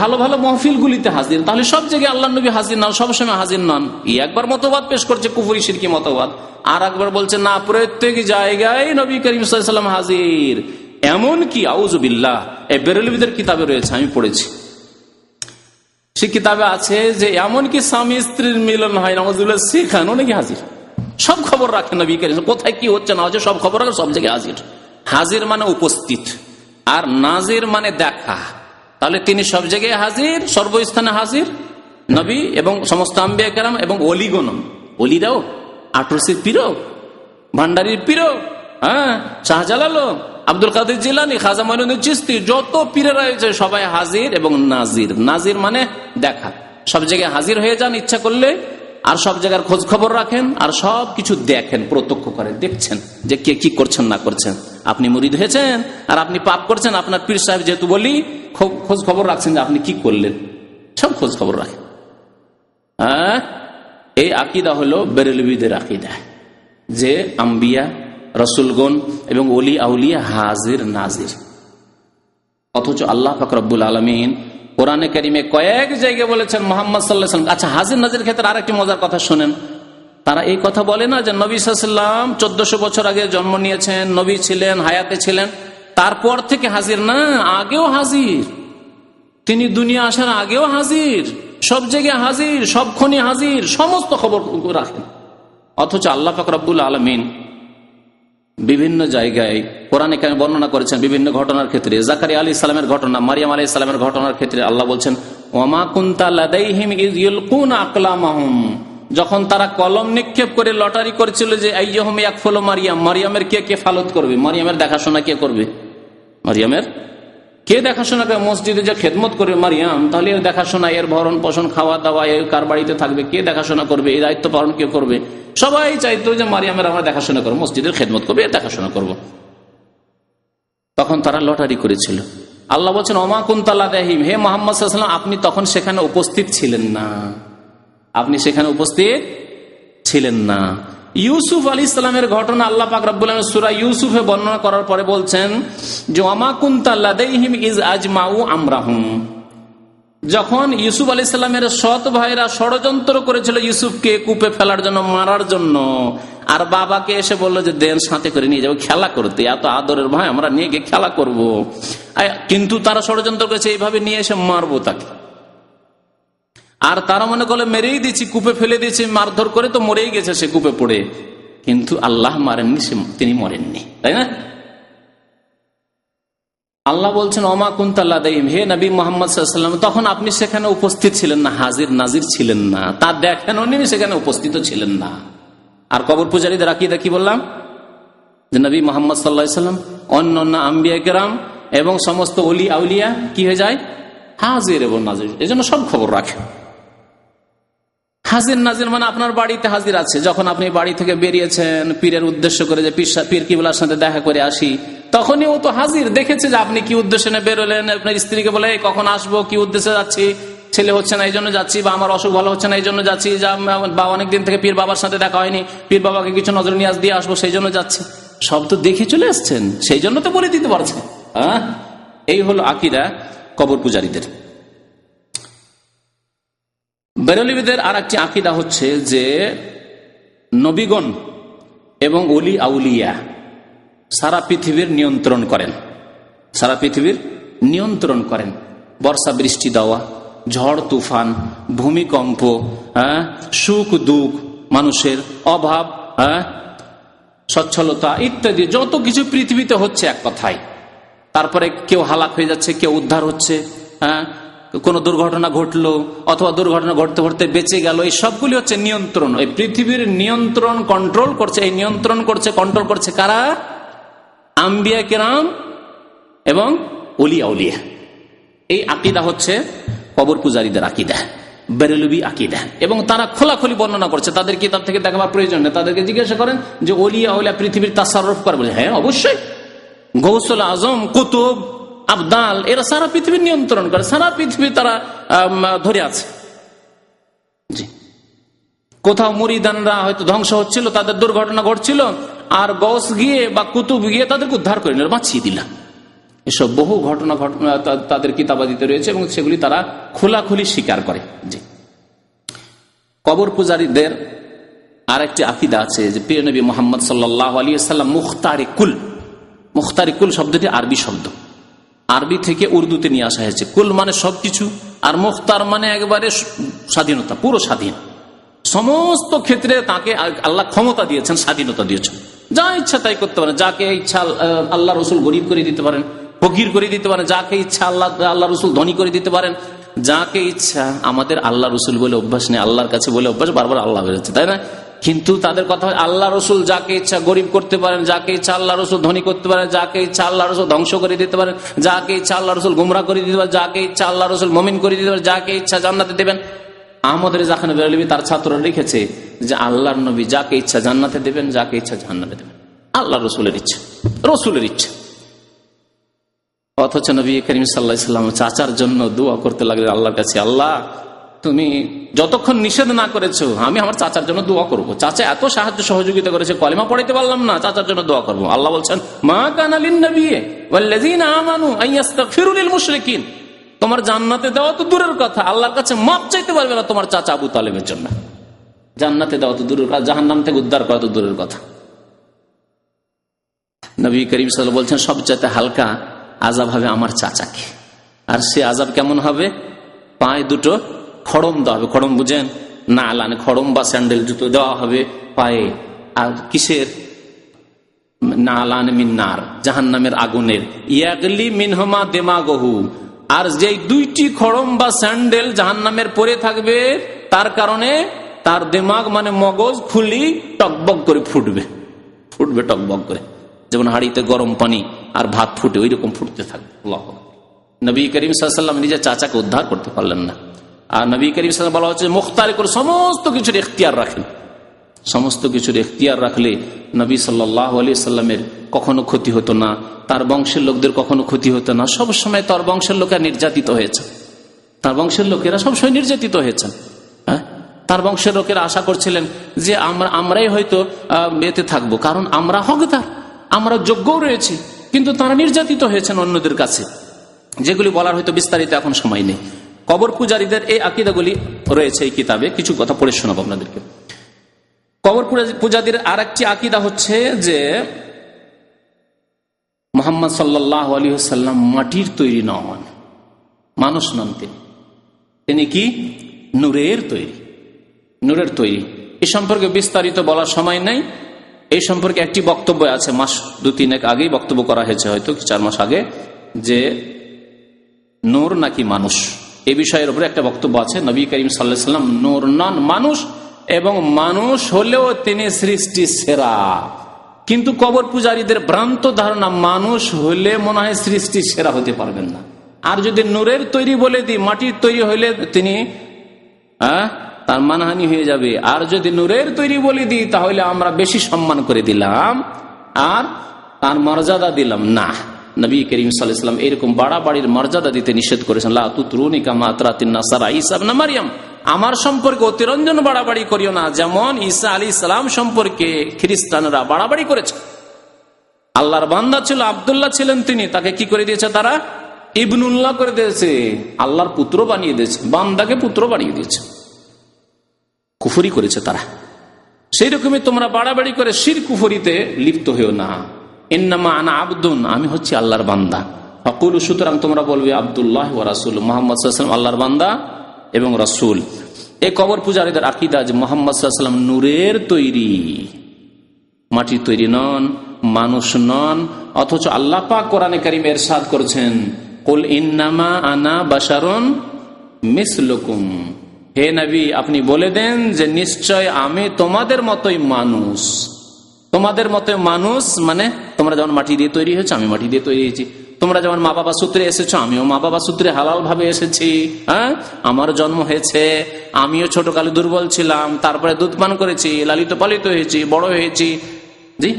Speaker 1: ভালো ভালো মহফিল গুলিতে হাজির, তাহলে সব জায়গায় আল্লাহ নবী হাজির নন, সবসময় হাজির নন। একবার মতবাদ পেশ করছে কুফরি শিরকি মতবাদ, আর একবার বলছে না, প্রত্যেক জায়গায় নবী করিম সাল্লাল্লাহু আলাইহি ওয়াসাল্লাম হাজির। এমন কি আউযুবিল্লাহ, এই বেরেলবিদের কিতাবে রয়েছে, আমি পড়েছি, সে কিতাবে আছে যে এমন কি স্বামী স্ত্রীর মিলন হয়, নাউযুবিল্লাহ, সেখানেও নাকি হাজির। সব খবর রাখেন নবী করিম, কোথায় কি হচ্ছে না হচ্ছে সব খবর রাখেন, সব জায়গায় হাজির। হাজির মানে উপস্থিত, আর নাজির মানে দেখা। তাহলে তিনি সব জায়গায় হাজির, সর্বস্থানে হাজির, নবী এবং সমস্ত আম্বিয়া কেরাম এবং অলিগণ। অলিরাও আটরসির পীরও, ভান্ডারির পীরও, হ্যাঁ, শাহজালালও, আব্দুল কাদের জিলানী, খাজা মঈনুদ্দিন চিশতি, যত পীরেরা রয়েছে সবাই হাজির এবং নাজির। নাজির মানে দেখা, সব জায়গায় হাজির হয়ে যান ইচ্ছা করলে, আর সব জায়গার খোঁজ খবর রাখেন, আর সব কিছু দেখেন, প্রত্যক্ষ করেন, দেখছেন যে কে কি করছেন না করছেন। আপনি মুরিদ হয়েছেন আর আপনি পাপ করছেন, আপনার পীর সাহেব যেহেতু বলি খোঁজ খবর রাখছেন যে আপনি কি করলেন, সব খোঁজ খবর রাখেন। হ্যাঁ, এই আকীদা হলো বেরেলবিদের আকীদা, যে আম্বিয়া, রসুলগণ এবং ওলি আউলিয়া হাজির নাজির। অথচ আল্লাহ পাক রব্বুল আলামিন কোরআনে কারিমে কয়েক জায়গায় বলেছেন মুহাম্মদ সাল্লাল্লাহু আলাইহি ওয়াসাল্লাম। আচ্ছা, হাজির নাজির ক্ষেত্রে আরেকটি মজার কথা শুনেন। তারা এই কথা বলে না যে নবী সাল্লাল্লাহু আলাইহি ওয়াসাল্লাম 1400 বছর আগে জন্ম নিয়েছেন, নবী ছিলেন, হায়াতে ছিলেন, তারপর থেকে হাজির না, আগেও হাজির। তিনি দুনিয়া আসার আগেও হাজির, সব জায়গায় হাজির, সবক্ষণে হাজির, সমস্ত খবর রাখেন। অথচ আল্লাহ পাক রব্বুল আলামিন বিভিন্ন জায়গায় কোরআনে কারিমে বর্ণনা করেছেন বিভিন্ন ঘটনার ক্ষেত্রে। জাকারিয়া আলাইহিস সালামের ঘটনা, মারিয়াম আলাইহিস সালামের ঘটনার ক্ষেত্রে আল্লাহ বলছেন, ওয়ামা কুনতা লাদাইহিম ইয ইলকুনা আকলামাহুম, যখন তারা কলম নিক্ষেপ করে লটারি করেছিল যে আইয়ুহুম ইয়াকফুলু মারিয়াম, মারিয়ামের কে কেফালত করবে, মারিয়ামের দেখাশোনা কে করবে, মারিয়ামের কে দেখাশোনা করে। মসজিদে যে খেদমত করবে মারিয়াম, তাহলে এর দেখাশোনা, এর ভরণ পোষণ, খাওয়া দাওয়া, এর কার বাড়িতে থাকবে, কে দেখাশোনা করবে, এই দায়িত্ব পালন কে করবে। সবাই চাইতো যে মারিয়ামের আমরা দেখাশোনা করবো, মসজিদের খেদমত করবে, এর দেখাশোনা করব। তখন তারা লটারি করেছিল। আল্লাহ বলছেন, ওমা কুনতা লাদাইহিম, হে মুহাম্মদ সাল্লাল্লাহু আলাইহি ওয়াসাল্লাম, আপনি তখন সেখানে উপস্থিত ছিলেন না, আপনি সেখানে উপস্থিত ছিলেন না। ইউসুফ আলাইহিস সালামের ঘটনা আল্লাহ পাক রব্বুল আলামিন সূরা ইউসুফে বর্ণনা করার পরে বলছেন যে ওমা কুনতা লাদাইহিম ইজ আজমাউ আমরাহুম, যখন ইউসুফ আলাইহিস সালামের সৎ ভাইরা ষড়যন্ত্র করেছিল ইউসুফকে কূপে ফেলার জন্য, মারার জন্য, আর বাবাকে এসে বললো যে দেন সাথে করে নিয়ে যাবো খেলা করতে, এত আদরের ভাই, আমরা নিয়ে গিয়ে খেলা করব। কিন্তু তারা ষড়যন্ত্র করেছে এইভাবে নিয়ে এসে মারবো তাকে, আর তারা মনে করলে মেরেই দিচ্ছি, কূপে ফেলে দিয়েছি মারধর করে, তো মরেই গেছে সে কূপে পড়ে। কিন্তু আল্লাহ মারেননি, তিনি মরেননি, তাই না? আল্লাহ বলছেন ওমা কুনতা লাদাইহিম, হে নবী মুহাম্মদ সাল্লাল্লাহু আলাইহি ওয়াসাল্লাম, তখন আপনি সেখানে উপস্থিত ছিলেন না, হাজির নাজির ছিলেন না, তা দেখেননি, সেখানে উপস্থিত ছিলেন না। আর কবর পূজারীদের আকীদা কি বললাম, যে নবী মুহাম্মদ সাল্লাল্লাহু আলাইহি সাল্লাম, অন্যান্য আম্বিয়া কেরাম এবং সমস্ত ওলি আউলিয়া কি হয়ে যায়, হাজির এবং নাজির, এজন্য সব খবর রাখে। হাজির নাজির মানে আপনার বাড়িতে হাজির আছে, যখন আপনি বাড়ি থেকে বেরিয়েছেন পীরের উদ্দেশ্য করে, যে পীর কিবলার সাথে দেখা করে আসি, তখনই ও তো হাজির, দেখেছে যে আপনি কি উদ্দেশ্যে নিয়ে বেরোলেন। আপনার স্ত্রীকে বলে কখন আসবো, কি উদ্দেশ্যে যাচ্ছি, ছেলে হচ্ছে না এই জন্য যাচ্ছি, বা আমার অসুখ ভালো হচ্ছে না এই জন্য যাচ্ছি, বা অনেকদিন থেকে পীর বাবার সাথে দেখা হয়নি, পীর বাবাকে কিছু নজর নিয়াজ দিয়ে আসবো সেই জন্য যাচ্ছি, সব তো দেখে চলে আসছেন, সেই জন্য তো বলে দিতে পারছেন। এই হলো আকীদা কবর পূজারীদের। বেরেলভীদের আর একটি আকীদা হচ্ছে যে নবীগণ এবং ওলি আউলিয়া সারা পৃথিবীর নিয়ন্ত্রণ করেন, সারা পৃথিবীর নিয়ন্ত্রণ করেন। বর্ষা বৃষ্টি দেওয়া, ঝড় তুফান, ভূমিকম্প, সুখ দুঃখ, মানুষের অভাব, সচ্ছলতা ইত্যাদি যত কিছু পৃথিবীতে হচ্ছে এক কথায়। তারপরে কেউ হালাক হয়ে যাচ্ছে, কেউ উদ্ধার হচ্ছে, কোনো দুর্ঘটনা ঘটলো অথবা দুর্ঘটনা ঘটতে ঘটতে বেঁচে গেল, এই সবগুলি হচ্ছে নিয়ন্ত্রণ। এই পৃথিবীর নিয়ন্ত্রণ কন্ট্রোল করছে, এই নিয়ন্ত্রণ করছে কন্ট্রোল করছে কারা, আম্বিয়া কেরাম এবং ওলি আউলিয়া। এই আকীদা হচ্ছে কবর পূজারীদের আকীদা, বেরেলভী আকীদা। এবং তারা খোলাখুলি বর্ণনা করছে, তাদের কিতাব থেকে দেখাবার প্রয়োজন নেই, তাদেরকে জিজ্ঞাসা করেন যে ওলি আউলিয়া পৃথিবীর তাসাররুফ করে, বলে হ্যাঁ অবশ্যই, গৌসুল আজম, কুতুব, আবদাল, এরা সারা পৃথিবীর নিয়ন্ত্রণ করে, সারা পৃথিবী তারা ধরে আছে। জি, কোথাও মুরিদানরা হয়তো ধ্বংস হচ্ছিল, তাদের দুর্ঘটনা ঘটছিল, আর গৌস গিয়ে বা কুতুব গিয়ে তাদেরকে উদ্ধার করে নিল, বাঁচিয়ে দিলাম। এসব বহু ঘটনা তাদের কিতাবাদিতে রয়েছে এবং সেগুলি তারা খোলাখুলি স্বীকার করে। জি, কবর পূজারীদের আর একটি আকীদা আছে যে প্রিয় নবী মুহাম্মদ সাল্লাল্লাহু আলাইহি ওয়াসাল্লাম মুখতারিকুল। মুখতারিকুল শব্দটি আরবি শব্দ, আরবি থেকে উর্দুতে নিয়ে আসা হয়েছে। কুল মানে সবকিছু, আর মুখতার মানে একবারে স্বাধীনতা, পুরো স্বাধীন। সমস্ত ক্ষেত্রে তাকে আল্লাহ ক্ষমতা দিয়েছেন, স্বাধীনতা দিয়েছেন, যা ইচ্ছা তাই করতে পারেন। যাকে ইচ্ছা আল্লাহ রসুল গরিব করে দিতে পারেন, ফকির করে দিতে পারেন, যাকে ইচ্ছা আল্লাহ রসুল ধনী করে দিতে পারেন, যাকে ইচ্ছা। আমাদের আল্লাহ রসুল বলে অভ্যাস নেই, আল্লাহর কাছে বলে অভ্যাস, বারবার আল্লাহ বেরোচ্ছে, তাই না? কিন্তু তাদের কথা আল্লাহ রসুল যাকে ইচ্ছা গরিব করতে পারেন, যাকে ইচ্ছা আল্লাহ রসুল ধনী করতে পারেন, যাকে ইচ্ছা আল্লাহ রসুল ধ্বংস করে দিতে পারেন, যাকে ইচ্ছা আল্লাহ রসুল গুমরা করে দিতে পারেন, যাকে ইচ্ছা আল্লাহ রসুল মুমিন করে দিতে পারেন, যাকে ইচ্ছা জান্নাতে দেবেন। আমাদের যখন বেরেলভী তার ছাত্ররা লিখেছে যে আল্লাহর নবী যাকে ইচ্ছা জান্নাতে দেবেন, যাকে ইচ্ছা জান্নাতে দেবেন, আল্লাহ রসুলের ইচ্ছা, রসুলের ইচ্ছা। অথচ নবী করিম সাল্লাল্লাহু আলাইহি ওয়াসাল্লাম চাচার জন্য দোয়া করতে লাগলেন আল্লাহর কাছে, আল্লাহ তুমি যতক্ষণ নিষেধ না করেছো আমি আমার চাচার জন্য দোয়া করবো। চাচা এত সাহায্য সহযোগিতা করেছে, কলেমা পড়াইতে পারলাম না, চাচার জন্য দোয়া করবো। আল্লাহ বলছেন মা কানা লিন-নবী ওয়াল্লাযীনা আমানু আন ইস্তাগফিরু লিল মুশরিকিন। তোমার জান্নাতে দেওয়া তো দূরের কথা, আল্লাহর কাছে মাপ চাইতে পারবে না তোমার চাচা আবু তালেবের জন্য। জান্নাতে দেওয়া তো দূরের কথা, জাহান্নাম থেকে উদ্ধার করা তো দূরের কথা। নবী করিম সাল্লাল্লাহু আলাইহি ওয়াসাল্লাম বলছেন সবচাইতে হালকা আযাব হবে আমার চাচাকে। আর সে আযাব কেমন হবে? পায়ে দুটো খড়ম দেওয়া হবে। খড়ম বুঝেন? না আলানে খড়ম বা স্যান্ডেল জুতো দেওয়া হবে পায়ে। আর কিসের? না আলানে মিন্নার, জাহান্নামের আগুনের। ইয়াগলি মিনহুমা দিমাগহু। আর যেই দুইটি খড়ম বা স্যান্ডেল জাহান্নামের পরে থাকবে, তার কারণে তার দিমাগ মানে মগজ খুলি টকবক করে ফুটবে, ফুটবে টকবক করে, যেমন হাঁড়িতে গরম পানি আর ভাত ফুটে ওই রকম ফুটতে থাকবে। আল্লাহু আকবার। নবী করিম সাল্লাল্লাহু আলাইহি ওয়াসাল্লাম নিজের চাচাকে উদ্ধার করতে পারলেন না। আর নবী করিম সাল্লাল্লাহু আলাইহি ওয়াসাল্লাম বলা হচ্ছে মুখতার করে সমস্ত কিছুর ইখতিয়ার রাখেন। সমস্ত কিছুর ইখতিয়ার রাখলে নবী সাল্লাল্লাহু আলাইহি ওয়াসাল্লামের কখনো ক্ষতি হতো না, তার বংশের লোকদের কখনো ক্ষতি হতো না। সবসময় তার বংশের লোকেরা নির্যাতিত হয়েছে, তার বংশের লোকেরা সবসময় নির্যাতিত হয়েছেন। হ্যাঁ, তার বংশের লোকেরা আশা করছিলেন যে আমরাই হয়তো এতে থাকবো, কারণ আমরা হকদার, আমরা যোগ্যও রয়েছি। কিন্তু তারা নির্যাতিত হয়েছেন অন্যদের কাছে, যেগুলি বলার হয়তো বিস্তারিত এখন সময় নেই। কবর পূজারীদের এই আকীদাগুলি রয়েছে এই কিতাবে, কিছু কথা পড়ে শোনাবো আপনাদেরকে। কবর পূজারীদের আর একটি আকীদা হচ্ছে যে মুহাম্মদ সাল্লাল্লাহু আলাইহি ওয়াসাল্লাম মাটির তৈরি নন, মানুষ নন। তিনি কি? নূরের তৈরি, নূরের তৈরি। এই সম্পর্কে বিস্তারিত বলার সময় নেই। এই সম্পর্কে একটি বক্তব্য আছে, মাস 2-3 আগেই বক্তব্য করা হয়েছে, হয়তো 4 মাস আগে, যে নূর নাকি মানুষ, এই বিষয়ের উপরে একটা বক্তব্য আছে। নবী করিম সাল্লাল্লাহু আলাইহি ওয়াসাল্লাম নূর নন, মানুষ। এবং মানুষ হলেও তিনি সৃষ্টি সেরা। কিন্তু কবর পূজারীদের ভ্রান্ত ধারণা, মানুষ হলে মনে হয় সৃষ্টি সেরা হতে পারবেন না। আর যদি নূরের তৈরি বলে দিই, মাটির তৈরি হইলে তিনি তার মানহানি হয়ে যাবে। আর যদি নূরের তৈরি বলে দিই তাহলে আমরা বেশি সম্মান করে দিলাম আর তার মর্যাদা দিলাম না। নবী করিম সাল্লাল্লাহু আলাইহি ওয়াসাল্লাম এরকম বাড়াবাড়ির মর্যাদা দিতে নিষেধ করেছেন। লা তুতরুনি কামা আতরাতিন নাসারা ঈসা ইবনে মারইয়াম, আমার সম্পর্কে অতিরঞ্জন বাড়াবাড়ি করিও না, যেমন ঈসা আলাইহিস সালাম সম্পর্কে খ্রিস্টানরা বাড়াবাড়ি করেছে। আল্লাহর বান্দা ছিল, আব্দুল্লাহ ছিলেন তিনি, তাকে কি করে দিয়েছে তারা? ইবনুল্লাহ করে দিয়েছে, আল্লাহর পুত্র বানিয়ে দিয়েছে, বান্দাকে পুত্র বানিয়ে দিয়েছে। কুফরি করেছে তারা। সেই রকমই তোমরা বাড়াবাড়ি করে শিরক কুফরিতে লিপ্ত হয়েও না। ইন্নামা আনা আবদুন, আমি হচ্ছি আল্লাহর বান্দা। ফাকুলু, সুতরাং তোমরা বলবে আব্দুল্লাহ ওয়া রাসূল, মুহাম্মদ সাল্লাল্লাহু আলাইহি ওয়াসাল্লাম আল্লাহর বান্দা এবং রাসূল। এই কবর পূজারীদের আকীদা যে মুহাম্মদ সাল্লাল্লাহু আলাইহি ওয়াসাল্লাম নূরের তৈরি, মাটির তৈরি নন, মানুষ নন। অথচ আল্লাহ পাক কোরআনে কারীমে ইরশাদ করেছেন, কুল ইন্নামা আনা বাশারুন মিসলুকুম, হে নবী আপনি বলে দেন যে নিশ্চয় আমি তোমাদের মতোই মানুষ। তোমাদের মতোই মানুষ মানে তোমরা যেমন মাটি দিয়ে তৈরি হয়েছে, আমি মাটি দিয়ে তৈরি হয়েছি। তোমরা যেমন মা বাবা সূত্রে এসেছো, আমিও মা বাবা সূত্রে হালাল ভাবে এসেছি। আমার জন্ম হয়েছে, আমিও ছোটকালে দুর্বল ছিলাম, তারপরে দুধ পান করেছি, লালিত পালিত হয়েছি, বড় হয়েছি। জি,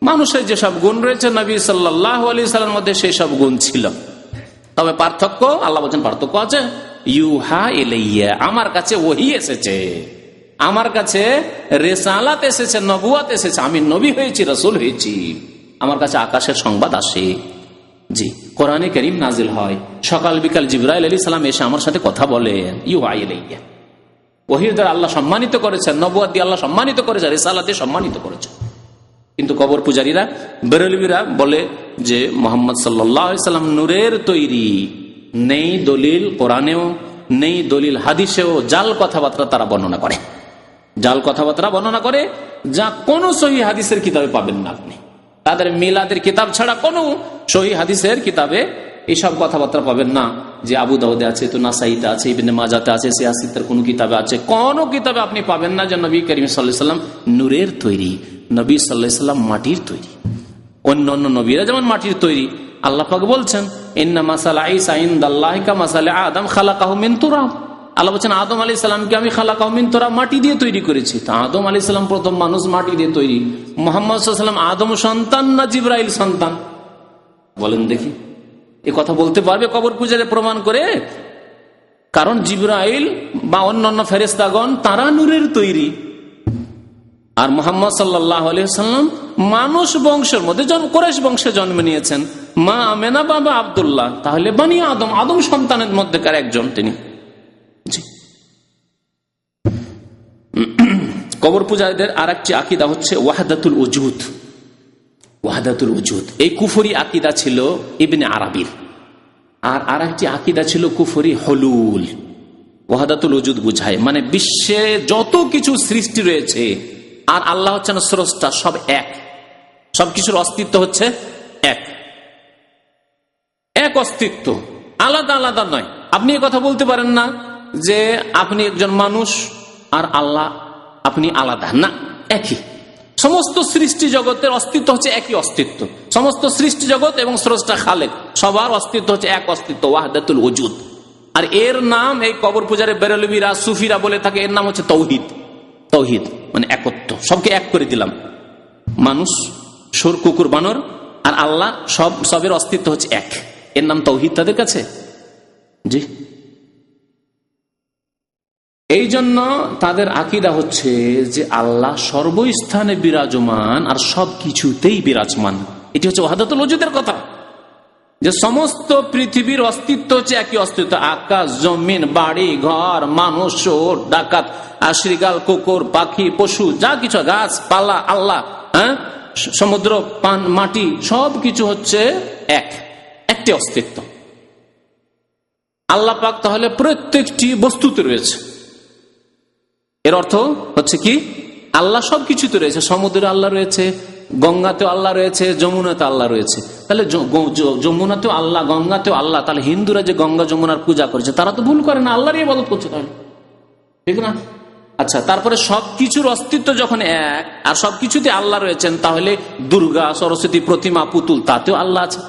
Speaker 1: মানুষের যেসব গুণ রয়েছে নবী সাল্লাল্লাহু আলাইহি সাল্লামের মধ্যে সেই সব গুণ ছিল। তবে পার্থক্য, আল্লাহ বলেন পার্থক্য আছে। ইউহা ইলাইয়া, আমার কাছে ওহী এসেছে, আমার কাছে রিসালাত এসেছে, নবুয়ত এসেছে, আমি নবী হয়েছি, রাসূল হয়েছি, আমার কাছে আকাশের সংবাদ আসে। জি, কোরআনে কারীম নাজিল হয়, সকাল বিকাল জিবরাইল আলাইহিস সালাম এসে আমার সাথে কথা বলেন। ইউহা ইলাইয়া, ওহীর দ্বারা আল্লাহ সম্মানিত করেছেন, নবুয়ত দিয়ে আল্লাহ সম্মানিত করেছেন, রিসালাত দিয়ে সম্মানিত করেছেন। কিন্তু কবর পূজারীরা, বেরেলভিরা বলে যে মুহাম্মদ সাল্লাল্লাহু আলাইহি সাল্লাম নূরের তৈরি, নেই দলিল কোরআনেও, নেই দলিল হাদিসেও। জাল কথাবার্তা তারা বর্ণনা করে, জাল কথাবার্তা বর্ণনা করে, যা কোন সহিহ হাদিসের কিতাবে পাবেন না আপনি। তাদের মিলাদের কিতাব ছাড়া কোন সহিহ হাদিসের কিতাবে এইসব কথাবার্তা পাবেন না। যে আবু দাউদে আছে, তো নাসাইতে আছে, ইবনে মাজাতে আছে, সিয়াসিতের কোন কিতাবে আছে, কোন কিতাবে আপনি পাবেন না যে নবী করিম সাল্লাল্লাহু আলাইহি সাল্লাম নূরের তৈরি, নবী সাল্লাল্লাহু আলাইহি সাল্লাম মাটির তৈরি। অন্য অন্য নবীরা যেমন মাটির তৈরি, আল্লাহ পাক বলছেন ইন্না মাসালা ঈসা ইনদাল্লাহি কামাসালি আদম খালাকাহু মিন তুরাব। আল্লাহ বলছেন আদম আলাইহিস সালামকে আমি খালাকাহু মিন তুরাব, মাটি দিয়ে তৈরি করেছি। তা আদম আলাইহিস সালাম প্রথম মানুষ, মাটি দিয়ে তৈরি। মুহাম্মদ সাল্লাল্লাহু আলাইহি ওয়াসাল্লাম আদম সন্তান না জিবরাইল সন্তান? বলেন দেখি, এ কথা বলতে পারবে কবর পূজারে প্রমাণ করে? কারণ জিবরাইল বা অন্যান্য ফেরেশতাগণ তারা নূরের তৈরি, আর মুহাম্মদ সাল্লাল্লাহু আলাইহি ওয়াসাল্লাম মানুষ বংশের মধ্যে কুরাইশ বংশে জন্ম নিয়েছেন। মা আমেনা বাবা আব্দুল্লাহ, তাহলে বনি আদম, আদম সন্তানের মধ্যেকার একজন তিনি। কবর পূজারীদের আর একটি আকীদা হচ্ছে ওয়াহদাতুল উজুদ। ওয়াহদাতুল উজুদ, এই কুফরি আকীদা ছিল ইবনে আরাবির। আর একটি আকীদা ছিল কুফরি হুলুল। ওয়াহদাতুল উজুদ বুঝায় মানে বিশ্বে যত কিছু সৃষ্টি রয়েছে আর আল্লাহ হচ্ছেন স্রষ্টা, সব এক, সবকিছুর অস্তিত্ব হচ্ছে এক, এক অস্তিত্ব, আলাদা আলাদা নয়। আপনি কথা বলতে পারেন না যে আপনি একজন মানুষ আর আল্লাহ আপনি আলাদা, না, একই। সমস্ত সৃষ্টি জগতের অস্তিত্ব হচ্ছে একই অস্তিত্ব, সমস্ত সৃষ্টি জগৎ এবং স্রষ্টা খালেক সবার অস্তিত্ব হচ্ছে এক অস্তিত্ব, ওয়াহদাতুল ওজুদ। আর এর নাম এই কবর পূজারে বেরেলভিরা, সুফিরা বলে থাকে, এর নাম হচ্ছে তৌহিদ। তৌহিদ মানে একত্ব, সবকে এক করে দিলাম। মানুষ, সুর, কুকুর, বানর আর আল্লাহ সবের অস্তিত্ব হচ্ছে এক, এর নাম তৌহিদ তাদের কাছে। জি, এই জন্য তাদের আকীদা হচ্ছে যে আল্লাহ সর্বস্থানে বিরাজমান আর সবকিছুতেই বিরাজমান। এটি হচ্ছে ওয়াহদাতুল ওজুদের কথা, যে সমস্ত পৃথিবীর অস্তিত্ব হচ্ছে একই অস্তিত্ব। আকাশ, জমিন, বাড়ি ঘর, মানুষ, চোর, ডাকাত, আশ্রিগাল, কুকুর, পাখি, পশু, যা কিছু, গাছ পালা, আল্লাহ, সমুদ্র, পান, মাটি, সবকিছু হচ্ছে একটি অস্তিত্ব। আল্লাহ পাক তাহলে প্রত্যেকটি বস্তুতে রয়েছে। এর অর্থ হচ্ছে কি, আল্লাহ সবকিছুতে রয়েছে। সমুদ্রে আল্লাহ রয়েছে, গঙ্গাতেও আল্লাহ রয়েছে, যমুনাতে আল্লাহ রয়েছে। তাহলে যমুনাতেও আল্লাহ, গঙ্গাতেও আল্লাহ। তাহলে হিন্দুরা যে গঙ্গা যমুনার পূজা করেছে তারা তো ভুল করে না, আল্লাহরই ইবাদত করছে, তাহলে ঠিক না? আচ্ছা, তারপরে সবকিছুর অস্তিত্ব যখন এক আর সবকিছুতে আল্লাহ রয়েছেন, তাহলে দুর্গা, সরস্বতী, প্রতিমা, পুতুল, তাতেও আল্লাহ আছে।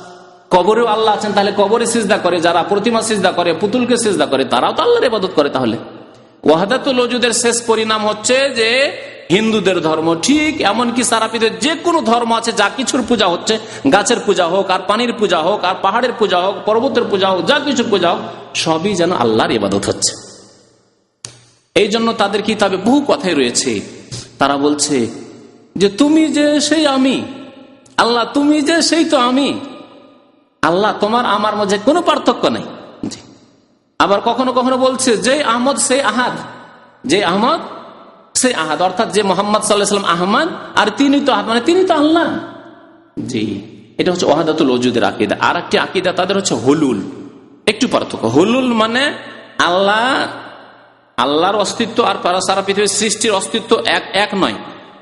Speaker 1: কবরেও আল্লাহ আছেন, তাহলে কবরে সিজদা করে যারা, প্রতিমা সিজদা করে, পুতুলকে সিজদা করে, তারাও তো আল্লাহর ইবাদত করে। তাহলে ওয়াহদাতুল ওজুদের শেষ পরিণাম হচ্ছে যে হিন্দুদের ধর্ম ঠিক এমনকি সারা পৃথিবীর যে কোনো ধর্ম আছে, যা কিছুর পূজা হচ্ছে, গাছের পূজা হোক, আর পানির পূজা হোক, আর পাহাড়ের পূজা হোক, পর্বতের পূজা হোক, যা কিছুর পূজা হোক, সবই যেন আল্লাহর ইবাদত হচ্ছে। এই জন্য তাদের কিতাবে বহু কথাই রয়েছে। তারা বলছে যে তুমি যে সেই আমি, আল্লাহ তুমি যে সেই তো আমি, আল্লাহ তোমার আমার মাঝে কোনো পার্থক্য নেই। আবার কখনো কখনো বলছে যে আহমদ সেই আহাদ, যে আহমদ সেই আহাদ, অর্থাৎ যে মোহাম্মদ সাল্লাল্লাহু আলাইহি ওয়াসাল্লাম আহমদ আর তিনি তো আহাদ, মানে তিনি তো আল্লাহ। জি, এটা হচ্ছে ওয়াহদাতুল ওজুদের আকীদা। আর একটি আকীদা তাদের হচ্ছে হুলুল। একটু পার্থক্য, হুলুল মানে আল্লাহর অস্তিত্ব আর সারা পৃথিবীর সৃষ্টির অস্তিত্ব এক নয়,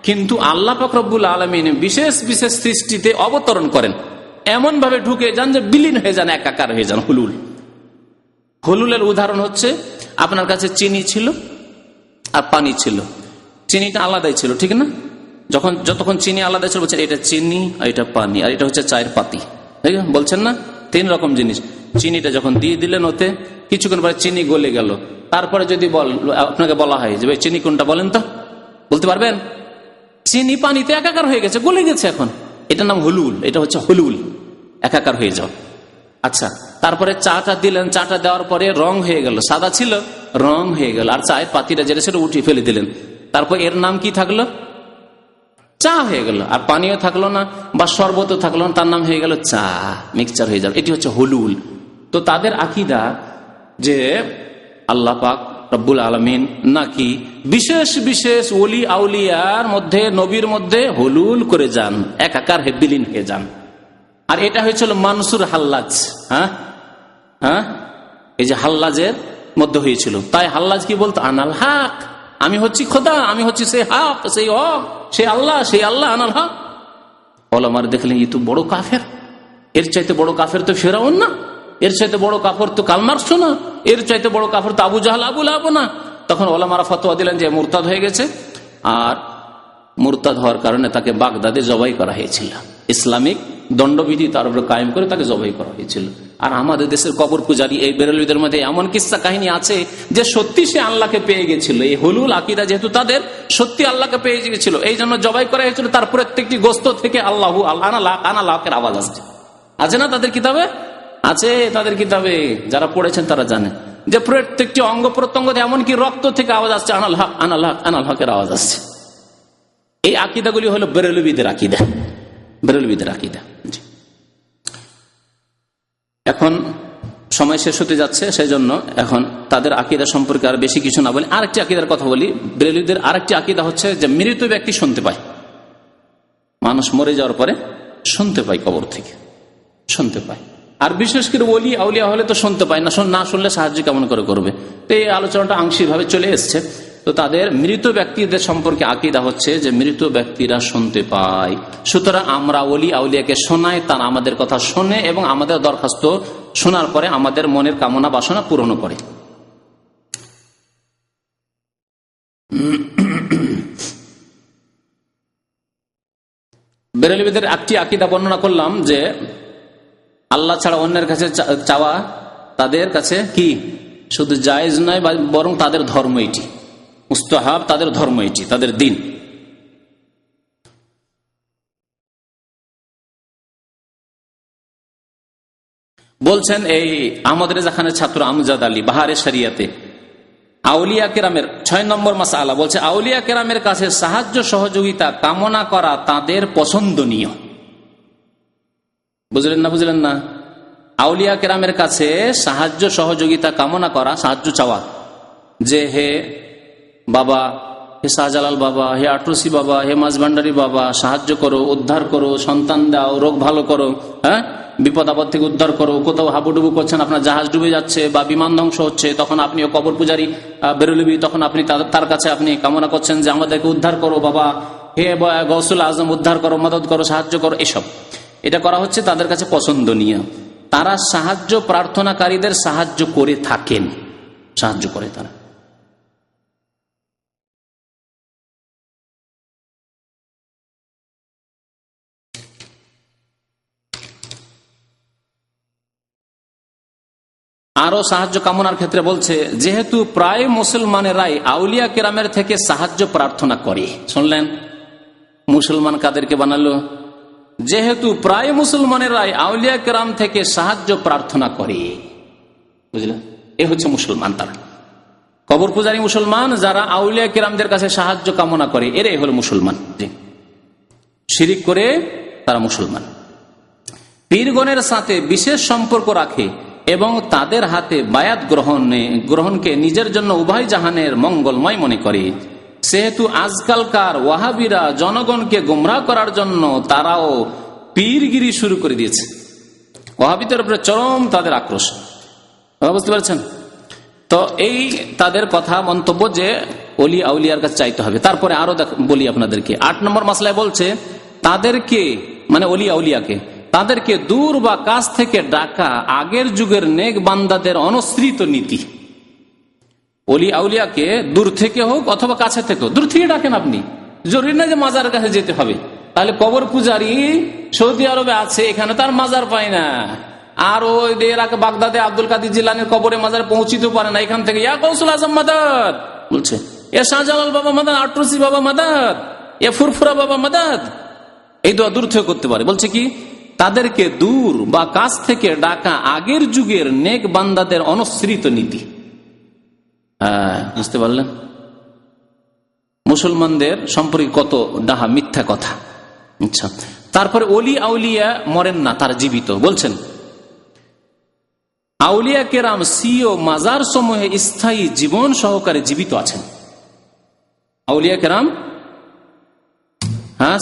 Speaker 1: কিন্তু আল্লাহ পাক রব্বুল আলামিন বিশেষ বিশেষ সৃষ্টিতে অবতরণ করেন, এমন ভাবে ঢুকে যান যে বিলীন হয়ে যান, একাকার হয়ে যান। হুলুলের উদাহরণ হচ্ছে, আপনার কাছে চিনি ছিল আর পানি ছিল, চিনিটা আলাদাই ছিল, ঠিক না? যতক্ষণ চিনি আলাদা ছিল বলছেন এটা চিনি আর এটা পানি, আর এটা হচ্ছে চায়ের পাতি, বলছেন না? 3 রকম জিনিস। চিনিটা যখন দিয়ে দিলেন ওতে, কিছুক্ষণ পরে চিনি গলে গেল, তারপরে যদি আপনাকে বলা হয় যে ভাই চিনি কোনটা বলেন তো, বলতে পারবেন? চিনি পানিতে একাকার হয়ে গেছে, গলে গেছে। এখন এটার নাম হুলুল, এটা হচ্ছে হুলুল, একাকার হয়ে যাও। আচ্ছা, তারপরে চাটা দিলেন, চাটা দেওয়ার পরে রং হয়ে গেল, সাদা ছিল রং হয়ে গেল, আর চায়ের পাতিটা যেটা সেটা উঠিয়ে ফেলে দিলেন, তারপর এর নাম কি থাকলো? চা হয়ে গেল। আর পানীয় থাকলো না বা শরবতও থাকলো না, তার নাম হয়ে গেল চা, মিক্সচার হয়ে যাবে। এটি হচ্ছে হুলুল। তো তাদের আকীদা যে আল্লাহ পাক রব্বুল আলামিন নাকি বিশেষ বিশেষ ওলি আউলিয়ার মধ্যে, নবীর মধ্যে হুলুল করে যান, একাকার বিলীন হয়ে যান। আর এটা হয়েছিল মানসুর হাল্লাজ। এই যে হাল্লাজের মধ্যে হয়েছিল। তাই হাল্লাজ কি বলতো? আনাল হক, আমি হচ্ছি খোদা, আমি হচ্ছি সেই হক, সেই হক, সেই আল্লাহ আনাল হক। ওলামার দেখলেন এই তো বড় কাফের, এর চাইতে বড় কাফের তো ফেরাউন না, এর চাইতে বড় কাফের তো কাল মার্কস না, এর চাইতে বড় কাফের তো আবু জাহল, আবু লাহাব না। তখন ওলামারা ফতোয়া দিলেন যে মুরতাদ হয়ে গেছে, আর মুরতাদ হওয়ার কারণে তাকে বাগদাদে জবাই করা হয়েছিল। ইসলামিক দণ্ডবিধি তার উপরে কায়েম করে তাকে জবাই করা হয়েছিল। আর আমাদের দেশের কবর পূজারী এই বেরেলভিদের মধ্যে এমন কিস্সা কাহিনী আছে যে সত্যি সে আল্লাহকে পেয়ে গেছিল। এই হুলুল আকীদা যেহেতু তাদের, সত্যি আল্লাহকে পেয়ে গেছিল, এই জন্য জবাই করা হয়েছিল। তার প্রত্যেকটি গোস্ত থেকে আল্লাহু আনালাহের আওয়াজ আসছে। আছে না তাদের কিতাবে? আছে তাদের কিতাবে। যারা পড়েছেন তারা জানে যে প্রত্যেকটি অঙ্গ প্রত্যঙ্গ, এমনকি রক্ত থেকে আওয়াজ আসছে, আনাল হক, আনাল হকের আওয়াজ আসছে। এই আকীদাগুলি হলো বেরেলভিদের আকীদা, বেরেলভিদের আকীদা। এখন সময় শেষ হতে যাচ্ছে, সেই জন্য এখন তাদের আকীদা সম্পর্কে আর বেশি কিছু না বলি, আরেকটি আকীদার কথা বলি। বেরেলভিদের আরেকটি আকীদা হচ্ছে যে মৃত ব্যক্তি শুনতে পায়, মানুষ মরে যাওয়ার পরে শুনতে পায়, কবর থেকে শুনতে পায়। আর বিশেষ করে ওলি আউলিয়া হলে তো শুনতে পায় না, না শুনলে সাহায্য কেমন করে করবে? তো এই আলোচনাটা আংশিকভাবে চলে এসছে। তো তাদের মৃত ব্যক্তিদের সম্পর্কে আকীদা হচ্ছে যে মৃত ব্যক্তিরা শুনতে পায়, সুতরাং আমরা ওলি আউলিয়াকে শোনাই, তারা আমাদের কথা শোনে এবং আমাদের দরখাস্ত শোনার পরে আমাদের মনের কামনা বাসনা পূরণ করে। বেরেলভিদের একটি আকীদা বর্ণনা করলাম যে আল্লাহ ছাড়া অন্যের কাছে চাওয়া তাদের কাছে কি শুধু জায়েজ নয়, বরং তাদের ধর্ম এটি, মুস্তাহাব, তাদের ধর্ম এটি, তাদের দিন। বলছেন এই আহমদ রেজা খানের ছাত্র আমজাদ আলী বাহারে শরিয়াতে, আউলিয়া কেরামের 6 নম্বর মাসআলা বলছে, আউলিয়া কেরামের কাছে সাহায্য সহযোগিতা কামনা করা তাদের পছন্দনীয়। বুঝলেন না? আউলিয়া কেরামের কাছে সাহায্য সহযোগিতা কামনা করা, সাহায্য চাওয়া, যে হে বাবা, হে শাহজালাল বাবা, হে আটরসি বাবা, হে মাঝভান্ডারি বাবা, সাহায্য করো, উদ্ধার করো, সন্তান দাও, রোগ ভালো করো, বিপদ আপদ থেকে উদ্ধার করো। কোথাও হাবুডুবু করছেন, আপনার জাহাজ ডুবে যাচ্ছে বা বিমান ধ্বংস হচ্ছে, তখন আপনি কবর পূজারী বেরেলভি, তখন আপনি তার কাছে আপনি কামনা করছেন যে আমাদেরকে উদ্ধার করো বাবা, হে গৌসুল আজম উদ্ধার করো, মদত করো, সাহায্য করো। এসব এটা করা হচ্ছে তাদের কাছে পছন্দনীয়। তারা সাহায্য প্রার্থনাকারীদের সাহায্য করে থাকেন, সাহায্য করে তারা। আরো সাহায্য কামনার ক্ষেত্রে বলছে, যেহেতু প্রায় মুসলমানেরাই আউলিয়া কেরামের থেকে সাহায্য প্রার্থনা করে। শুনলেন, মুসলমান কাদেরকে বানালো? যেহেতু প্রায় মুসলমানেরাই আউলিয়া কেরাম থেকে সাহায্য প্রার্থনা করে, বুঝলেন, এ হচ্ছে মুসলমান। তারা কবর পূজারী মুসলমান, যারা আউলিয়া কেরামদের কাছে সাহায্য কামনা করে, এরাই হলো মুসলমান। শিরিক করে তারা মুসলমান। পীরগণের সাথে বিশেষ সম্পর্ক রাখে এবং তাদের হাতে বায়াত গ্রহণকে নিজের জন্য উভয় জাহানের মঙ্গলময় মনে করে। সেহেতু আজকালকার ওয়াহাবিরা জনগণকে গুমরাহ করার জন্য তারাও পীরগিরি শুরু করে দিয়েছে। ওয়াহাবিদের উপরে চরম তাদের আক্রোশ, বুঝতে পারছেন তো? এই তাদের কথা মন্তব্য যে ওলি আউলিয়ার কাছে চাইতে হবে। তারপরে আরো বলি আপনাদেরকে, 8 নম্বর মাসলায় বলছে তাদেরকে, মানে ওলি আউলিয়াকে, তাদেরকে দূর বা কাছ থেকে ডাকা আগের যুগের নেক বান্দাদের অনুসৃত নীতি। ওলি আউলিয়াকে দূর থেকে হোক অথবা কাছে থেকে হোক, দূর থেকে ডাকেন আপনি, জরুরি না যে মাজার কাছে যেতে হবে। তাহলে কবর পূজারি সৌদি আরবে আছে, এখানে তার মাজার পায় না, আর ওই বাগদাদে আব্দুল কাদের জিলানীর কবরে মাজার পৌঁছিতে পারে না, এখান থেকে ইয়া গৌসুল আজম মাদাদ বলছে, এ শাহজালাল বাবা মাদাদ, আটরসি বাবা মাদাদ, এ ফুরফুরা বাবা মাদাদ, এই দোয়া দূর থেকে করতে পারে। বলছে কি, তাদেরকে দূর বা কাছ থেকে ডাকা আগের যুগের নেক বান্দাদের অনুসৃত নীতি। বুঝতে পারলেন মুসলমানদের সম্পর্কে কত ডাহা মিথ্যা কথা। আচ্ছা, তারপরে ওলি আউলিয়া মরেন না, তারা জীবিত। বলছেন আউলিয়া কেরাম সিও মাজার সমূহে স্থায়ী জীবন সহকারে জীবিত আছেন। আউলিয়া কেরাম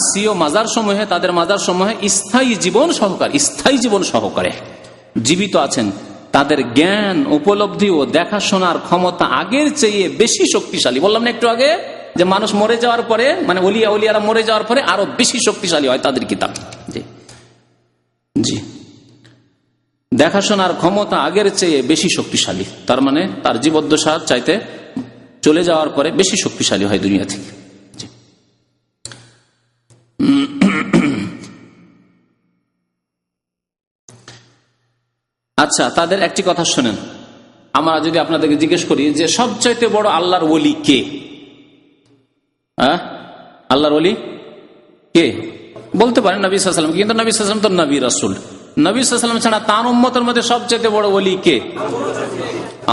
Speaker 1: সিও মাজার সমূহে, তাদের মাজার সমূহে স্থায়ী জীবন সহকারে জীবিত আছেন। তাদের জ্ঞান, উপলব্ধি ও দেখাশোনার ক্ষমতা আগের চেয়ে বেশি শক্তিশালী। বললাম না একটু আগে যে মানুষ মরে যাওয়ার পরে, মানে ওলিয়া উলিয়ারা মরে যাওয়ার পরে আরো বেশি শক্তিশালী হয় তাদের কিতাব। জি, দেখাশোনার ক্ষমতা আগের চেয়ে বেশি শক্তিশালী, তার মানে তার জীবদ্দশার চাইতে চলে যাওয়ার পরে বেশি শক্তিশালী হয় দুনিয়া থেকে। আচ্ছা, তাদের একটি কথা শোনেন। আমরা যদি আপনাদেরকে জিজ্ঞেস করি যে সবচাইতে বড় আল্লাহর ওলি কে, আল্লাহর ওলি কে, বলতে পারেন নবী সাল্লাল্লাহু আলাইহি ওয়াসাল্লাম, কিন্তু নবী সাল্লাল্লাহু আলাইহি ওয়াসাল্লাম তো নবী রাসূল। নবী সাল্লাল্লাহু আলাইহি ওয়াসাল্লাম ছাড়া তার উম্মতের মধ্যে সবচাইতে বড় ওলি কে?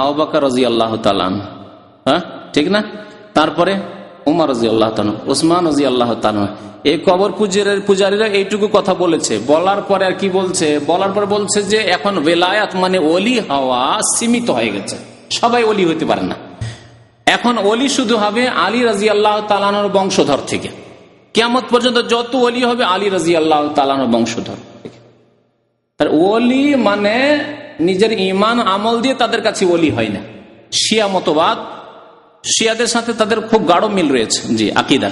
Speaker 1: আবু বকর রাদিয়াল্লাহু তাআলা আনহু, ঠিক না? তারপরে উমর রাদিয়াল্লাহু তাআলা, ওসমান রাদিয়াল্লাহু তাআলা। এই কবর পূজারীরা এইটুকু কথা বলেছে, বলার পরে আর কি বলছে? বলার পর বলছে যে এখন বেলায়াত মানে ওলি হওয়া সীমিত হয়ে গেছে, সবাই ওলি হতে পারে না। এখন ওলি শুধু হবে আলী রাদিয়াল্লাহু তাআলা আনহুর বংশধর থেকে, কিয়ামত পর্যন্ত যত ওলি হবে আলী রাদিয়াল্লাহু তাআলা আনহুর বংশধর। ওলি মানে নিজের ঈমান আমল দিয়ে তাদের কাছে ওলি হয় না। শিয়া মতবাদ, শিয়াদের সাথে তাদের খুব গাঢ় মিল রয়েছে। জি, আকীদা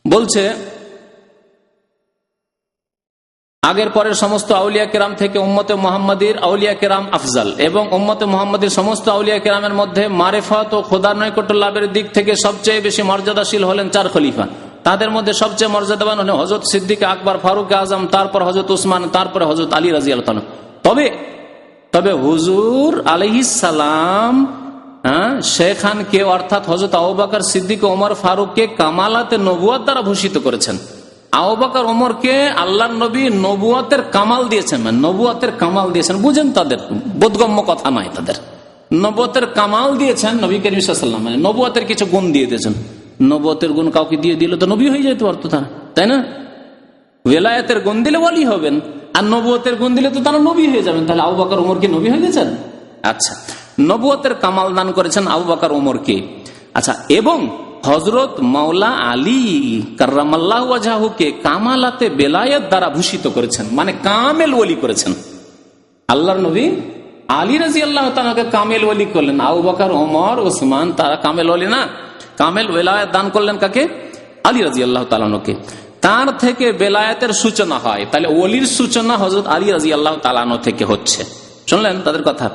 Speaker 1: বলছে আগের পরের সমস্ত আউলিয়া কেরাম থেকে উম্মতে মুহাম্মাদীর আউলিয়া কেরাম আফজাল, এবং উম্মতে মুহাম্মাদীর সমস্ত আউলিয়া কেরামের মধ্যে মারিফাত ও খোদার নৈকট্য লাভের দিক থেকে সবচেয়ে বেশি মর্যাদাশীল হলেন 4 খলিফা। তাদের মধ্যে সবচেয়ে মর্যাদাবান হলেন হযরত সিদ্দিক আকবর, ফারুক আজম, তারপর হযরত উসমান, তারপরে হযরত আলী রাদিয়াল্লাহু তাআলা। তবে হুজুর আলাইহিস সালাম শেখানকে অর্থাৎ হযরত আবু বকর সিদ্দিক ও ওমর ফারুককে কামালাতে নবুয়ত দ্বারা ভূষিত করেছেন। আবু বকর ওমরকে আল্লাহর নবী নবুয়তের কামাল দিয়েছেন, মানে নবুয়তের কামাল দিয়েছেন। বুঝেন, তাদের বোধগম্য কথা নয়, তাদের নবুয়তের কামাল দিয়েছেন নবী করিম সাল্লাল্লাহু আলাইহি ওয়াসাল্লাম, মানে নবুয়তের কিছু গুণ দিয়ে দিয়েছেন। নবুয়তের গুণ কাউকে দিয়ে দিলে তো নবী হয়ে যেতে পারতো তারা, তাই না? ওয়ালায়াতের গুণ দিলে ওলি হবেন, আর নবুয়তের গুণ দিলে তো তারা নবী হয়ে যাবেন। তাহলে আবু বকর ওমর কি নবী হয়ে গেছেন? আচ্ছা, নবুয়তের কামাল দান করেছেন আবু বকর ওমরকে। আচ্ছা, এবং হযরত মাওলা আলী কাররামাল্লাহু ওয়াজহাহুকে কামালাতে বেলায়েত দ্বারা ভূষিত করেছেন, মানে কামেল ওলি করেছেন। আল্লাহর নবী আলী রাদিয়াল্লাহু তাআলাকে কামেল ওলি করলেন, আবু বকর ওমর ওসমান তারা কামেল ওলি না, কামেল বেলায়েত দান করলেন কাকে? আলী রাদিয়াল্লাহু তাআলাকে। তার থেকে বেলায়েতের সূচনা হয়, তাহলে ওলির সূচনা হযরত আলী রাদিয়াল্লাহু তাআলা থেকে হচ্ছে। শুনলেন তাদের কথা?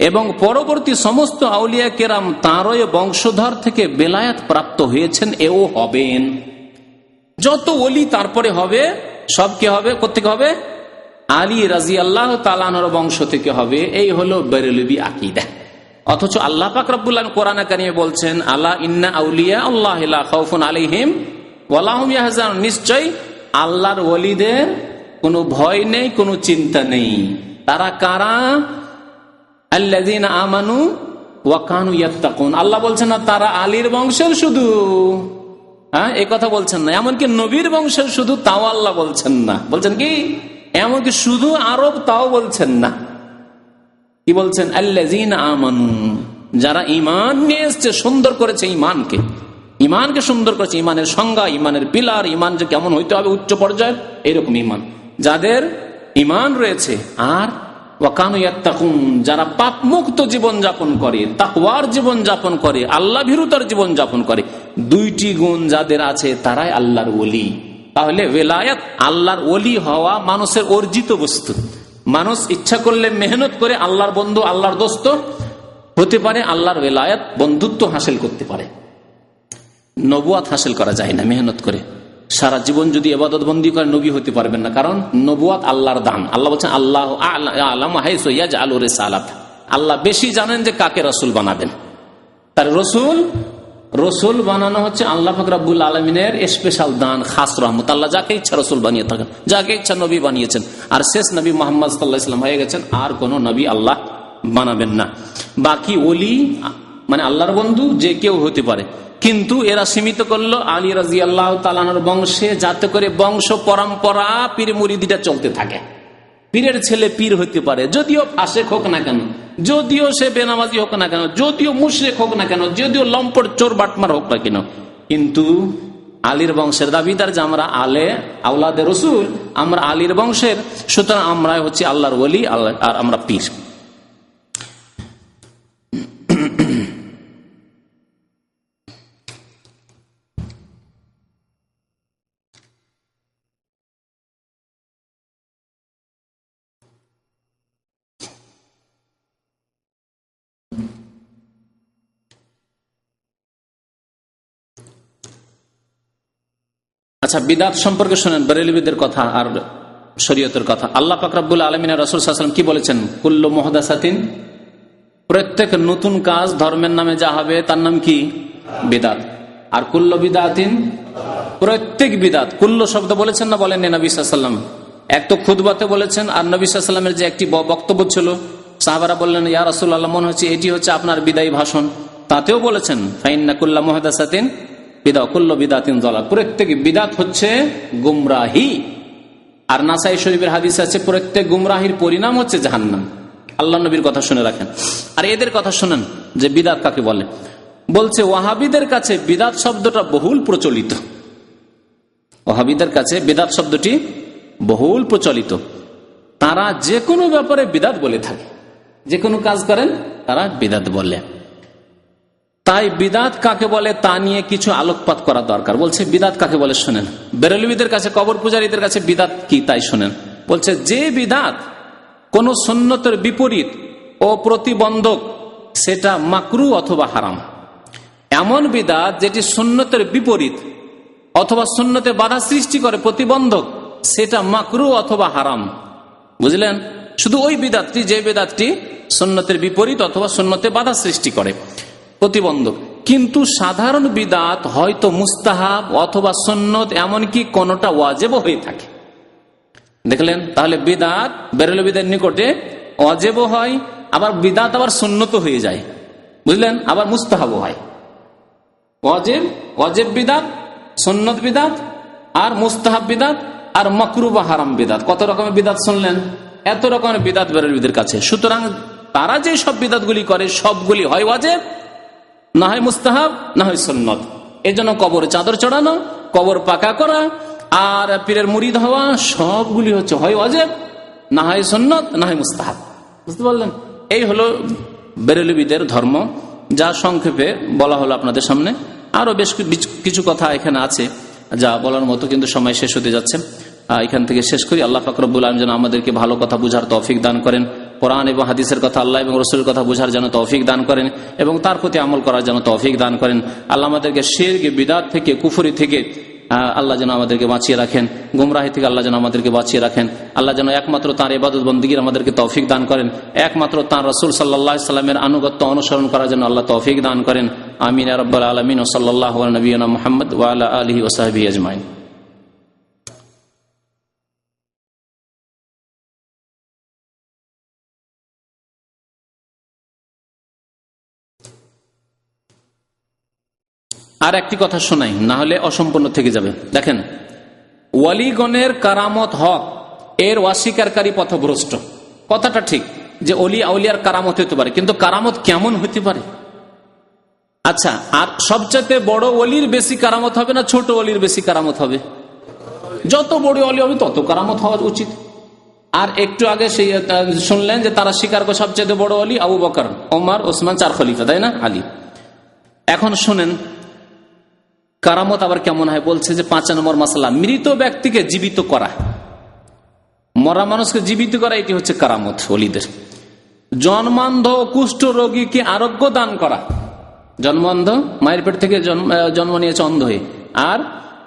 Speaker 1: এবং পরবর্তী সমস্ত আউলিয়া কেরাম তাঁরই বংশধর থেকে বেলায়াত প্রাপ্ত হয়েছেন, এও হবেন। যত ওলি তারপরে হবে সব কি হবে? কোত্থেকে হবে? আলী রাদিয়াল্লাহু তাআলা আনহুর বংশ থেকে হবে, এই হলো বেরেলভী আকীদা। অথচ আল্লাহ পাক রব্বুল আলামিন কোরআনে কারিমে বলছেন, আলা ইন্না আউলিয়া আল্লাহি লা খাউফুন আলাইহিম ওয়া লা হুম ইয়াহজানুন, নিশ্চয় আল্লাহর ওলিদের কোনো ভয় নেই, কোনো চিন্তা নেই। তারা কারা? আল্লাযীনা আমানু ওয়া কানু ইয়াত্তাকুন। আল্লাহ বলছেন না তারা আলীর বংশের শুধু, এই কথা বলছেন না। এমনকি নবীর বংশের শুধু, তাও আল্লাহ বলছেন না। বলছেন কি? এমনকি শুধু আরব, তাও বলছেন না। কি বলছেন? আল্লাযীনা আমানু, যারা ঈমান নিয়ে এসেছে, সুন্দর করেছে ঈমানকে সুন্দর করেছে, ঈমানের সংজ্ঞা, ঈমানের পিলার, ঈমান যে কেমন হইতে হবে উচ্চ পর্যায়ের, এরকম ঈমান যাদের ঈমান রয়েছে। আর ওয়া কানু ইয়াত্তাকুন, যারা পাপ মুক্ত জীবন যাপন করে, তাকওয়ার জীবন যাপন করে, আল্লাহ ভীরুতার জীবন যাপন করে, দুইটি গুণ যাদের আছে তারাই আল্লাহর ওলি। তাহলে ওয়ালায়াত, আল্লাহর ওলি হওয়া মানুষের অর্জিত বস্তু। মানুষ ইচ্ছা করলে মেহনত করে আল্লাহর বন্ধু, আল্লাহর দোস্ত হতে পারে, আল্লাহর ওয়ালায়াত বন্ধুত্ব হাসিল করতে পারে। নবুয়াত হাসিল করা যায় না মেহনত করে। সারা জীবন যদি ইবাদত বন্দি করে নবী হতে পারবেন না, কারণ নবুয়াত আল্লাহর দান। আল্লাহ বলছেন আল্লাহু আ'লামু হাইসু ইয়াজআলু রিসালাত, আল্লাহ বেশি জানেন যে কাকে রাসূল বানাবেন। তার রসুল বানানো হচ্ছে আল্লাহ পাক রব্বুল আলামিনের স্পেশাল দান, খাস রহমত। আল্লাহ যাকে ইচ্ছা রসুল বানিয়ে থাকেন, যাকে ইচ্ছা নবী বানিয়েছেন। আর শেষ নবী মুহাম্মদ সাল্লাল্লাহু আলাইহি ওয়াসাল্লাম হয়ে গেছেন, আর কোন নবী আল্লাহ বানাবেন না। বাকি ওলি মানে আল্লাহর বন্ধু যে কেউ হতে পারে, কিন্তু এরা সীমিত করলো আলী রাদিয়াল্লাহু তাআলা আনহুর বংশে, যাতে করে বংশ পরম্পরা পীর মুরিদিটা চলতে থাকে। পীরের ছেলে পীর হতে পারে, যদিও ফাসেক হোক না কেন, যদিও সে বেনামাজি হোক না কেন, যদিও মুশরিক হোক না কেন, যদিও লম্পট চোর বাটমার হোক না কেন, কিন্তু আলীর বংশের দাবিদার যে আমরা আওলাদে রসুল, আমরা আলীর বংশের, সুতরাং আমরা হচ্ছে আল্লাহর ওলি, আল্লাহ আর আমরা পীর। আচ্ছা, বিদআত সম্পর্কে শুনেন, বেরেলভীদের কথা আর শরীয়তের কথা। আল্লাহ পাক রব্বুল আলামিন রাসূল সাল্লাল্লাহু আলাইহি ওয়াসাল্লাম কি বলেছেন? কুল্লু মুহদাসাতিন, প্রত্যেক নতুন কাজ ধর্মের নামে যা হবে তার নাম কি? বিদআত। আর কুল্লু বিদআতিন, প্রত্যেক বিদআত। কুল্লু শব্দ বলেছেন না বলেননি নবী সাল্লাল্লাহু আলাইহি ওয়াসাল্লাম? এক তো খুতবাতে বলেছেন, আর নবী সাল্লাল্লাহু আলাইহি ওয়াসাল্লামের যে একটি বক্তব্য ছিল, সাহাবারা বললেন ইয়া রাসূলুল্লাহ, মনে হচ্ছে এটি হচ্ছে আপনার বিদায়ী ভাষণ। তাতেও বলেছেন ফাইন্না কুল্লা মুহদাসাতিন বিদআ কুল্লু বিদআতিন যালাল, প্রত্যেক বিদআত হচ্ছে গুমরাহি। আর নাসাই শরীফের হাদিস আছে প্রত্যেক গুমরাহির পরিণাম হচ্ছে জাহান্নাম। আল্লাহ নবীর কথা শুনে রাখেন। আর এদের কথা শুনেন যে বিদআত কাকে বলে। বলছে ওয়াহাবিদের কাছে বিদআত শব্দটা বহুল প্রচলিত। ওয়াহাবিদের কাছে বিদআত শব্দটি বহুল প্রচলিত। তারা যে কোনো ব্যাপারে বিদআত বলে থাকে, যে কোনো কাজ করেন তারা বিদআত বলে। তাই বিদআত কাকে বলে তা নিয়ে কিছু আলোকপাত করা দরকার। বলছে বিদআত কাকে বলে শোনেন। বেরেলভীদের কাছে, কবর পূজারীদের কাছে বিদআত কি তাই শোনেন। বলছে যে বিদআত কোন সুন্নতের বিপরীত ও প্রতিবন্ধক, সেটা মাকরু অথবা হারাম। এমন বিদআত যেটি সুন্নতের বিপরীত অথবা সুন্নতে বাধা সৃষ্টি করে, প্রতিবন্ধক, সেটা মাকরু অথবা হারাম। বুঝলেন? শুধু ওই বিদআতটি যে বিদআতটি সুন্নতের বিপরীত অথবা সুন্নতে বাধা সৃষ্টি করে, প্রতিবন্ধক। কিন্তু সাধারণ বিদআত হয়তো মুস্তাহাব অথবা সুন্নত, এমনকি কোনটা ওয়াজিবও হয়ে থাকে। দেখলেন? তাহলে বিদআত বেরেলভীদের নিকটে ওয়াজিবও হয়, আবার বিদআত আবার সুন্নতও হয়ে যায়। বুঝলেন? আবার মুস্তাহাবও হয়। ওয়াজিব বিদআত, সুন্নত বিদআত, আর মুস্তাহাব বিদআত, আর মাকরুহ বা হারাম বিদআত। কত রকমের বিদআত শুনলেন? এত রকমের বিদআত বেরেলভীদের কাছে। সুতরাং তারা যে সব বিদআতগুলি করে সবগুলি হয় ওয়াজিব, না হয় মুস্তাহাব, না হয় সুন্নত। এই জন্য কবরে চাদর চড়ানো, কবর পাকা করা, আর পীরের মুরিদ হওয়া, সবগুলি হচ্ছে হয় ওয়াজিব, না হয় সুন্নত, না হয় মুস্তাহাব। বুঝতে পারলেন? এই হলো বেরেলভীদের ধর্ম, যা সংক্ষেপে বলা হলো আপনাদের সামনে। আরো বেশ কিছু কথা এখানে আছে যা বলার মতো, কিন্তু সময় শেষ হতে যাচ্ছে। এখান থেকে শেষ করি। আল্লাহ পাক রব্বুল আলামিন যেন আমাদেরকে ভালো কথা বুঝার তৌফিক দান করেন, কোরআন এবং হাদিসের কথা, আল্লাহ এবং রাসূলের কথা বুঝার যেন তৌফিক দান করেন, এবং তার প্রতি আমল করার যেন তৌফিক দান করেন। আল্লাহ আমাদেরকে শিরক, বিদআত থেকে, কুফরি থেকে আল্লাহ যেন আমাদেরকে বাঁচিয়ে রাখেন, গুমরাহি থেকে আল্লাহ যেন আমাদেরকে বাঁচিয়ে রাখেন। আল্লাহ যেন একমাত্র তাঁর ইবাদত বন্দেগীর আমাদেরকে তৌফিক দান করেন, একমাত্র তাঁর রাসূল সাল্লাল্লাহু আলাইহি সাল্লামের আনুগত্য অনুসরণ করার জন্য আল্লাহ তৌফিক দান করেন। আমিন ইয়া রাব্বাল আলামিন। ওয়া সাল্লাল্লাহু আলা নবিয়িনা মুহাম্মদ ওয়া আলা আলিহি ওয়া সাহবিহি আজমাইন। আর একটি কথা শোনাই, না হলে অসম্পূর্ণ থেকে যাবে। দেখেন, ওয়ালিগণের কারামত হক, এর অস্বীকারী পথভ্রষ্ট। কথাটা ঠিক যে অলি আউলিয়ার কারামত হতে পারে, কিন্তু কারামত কেমন হতে পারে? আচ্ছা, আর সবচেয়ে বড় ওলির বেশি কারামত হবে না ছোট ওলির বেশি কারামত হবে? যত বড় ওলি হবে তত কারামত হওয়া উচিত। আর একটু আগে সেই শুনলেন যে তারা স্বীকার করে সবচেয়ে বড় ওলি আবু বকর, ওমর, ওসমান, 4 খলিফা, তাই না, আলী। এখন শুনেন কারামত আবার কেমন হয়। বলছে যে 5 নম্বর মাসলা, মৃত ব্যক্তিকে জীবিত করা, মরা মানুষকে জীবিত করা, এটি হচ্ছে কারামত ওলিদের। জন্মান্ধ কুষ্ঠ রোগীকে আরোগ্য দান করা, জন্মান্ধ, মায়ের পেট থেকে জন্ম নিয়েছে অন্ধ হয়ে, আর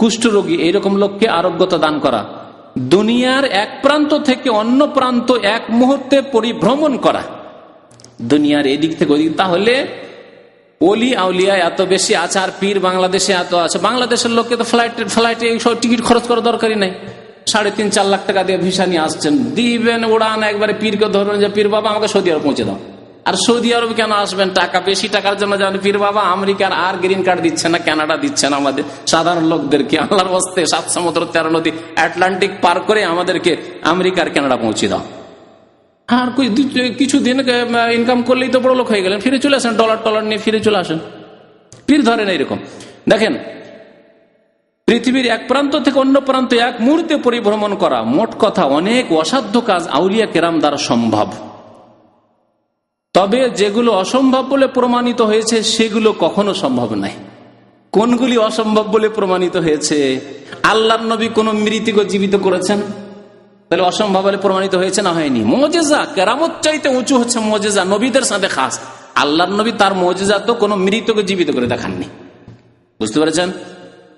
Speaker 1: কুষ্ঠ রোগী এইরকম লোককে আরোগ্যতা দান করা, দুনিয়ার এক প্রান্ত থেকে অন্য প্রান্ত এক মুহূর্তে পরিভ্রমণ করা, দুনিয়ার এদিক থেকে ওদিক। তাহলে ওলি আউলিয়া এত বেশি আছে, আর পীর বাংলাদেশে এত আছে। বাংলাদেশের লোককে তো ফ্লাইটে সব টিকিট খরচ করার দরকারই নেই, 3.5-4 লাখ টাকা দিয়ে ভিসা নিয়ে আসছেন, দিবেন উড়ান, একবারে পীরকে ধরবেন যে পীর বাবা আমাকে সৌদি আরব পৌঁছে দাও। আর সৌদি আরব কেন আসবেন? টাকা, বেশি টাকার জন্য যান। পীর বাবা আমেরিকার আর গ্রিন কার্ড দিচ্ছে না, কানাডা দিচ্ছে না আমাদের সাধারণ লোকদেরকে। আল্লাহর ওয়াস্তে 7 সমুদ্র 13 নদী আটলান্টিক পার করে আমাদেরকে আমেরিকার কানাডা পৌঁছে দাও। আর কিছুদিন ইনকাম করলেই তো বড় লোক হয়ে গেলেন, ফিরে চলে আসেন, ডলার নিয়ে ফিরে চলে আসেন। পীর ধরেন এইরকম। দেখেন, পৃথিবীর এক প্রান্ত থেকে অন্য প্রান্ত এক মুহূর্তে পরিভ্রমণ করা, মোট কথা অনেক অসাধ্য কাজ আউলিয়া কেরাম দ্বারা সম্ভব। তবে যেগুলো অসম্ভব বলে প্রমাণিত হয়েছে সেগুলো কখনো সম্ভব নয়। কোনগুলি অসম্ভব বলে প্রমাণিত হয়েছে? আল্লাহর নবী কোন মৃতকে জীবিত করেছেন? তাহলে অসম্ভব বলে প্রমাণিত হয়েছে না হয়নি? মুজিজা, কেরামত চাইতে উঁচু হচ্ছে মুজিজা, নবীদের সাথে খাস। আল্লাহর নবী তার মুজিজা তো কোনো মৃতকে জীবিত করে দেখাননি। বুঝতে পেরেছেন?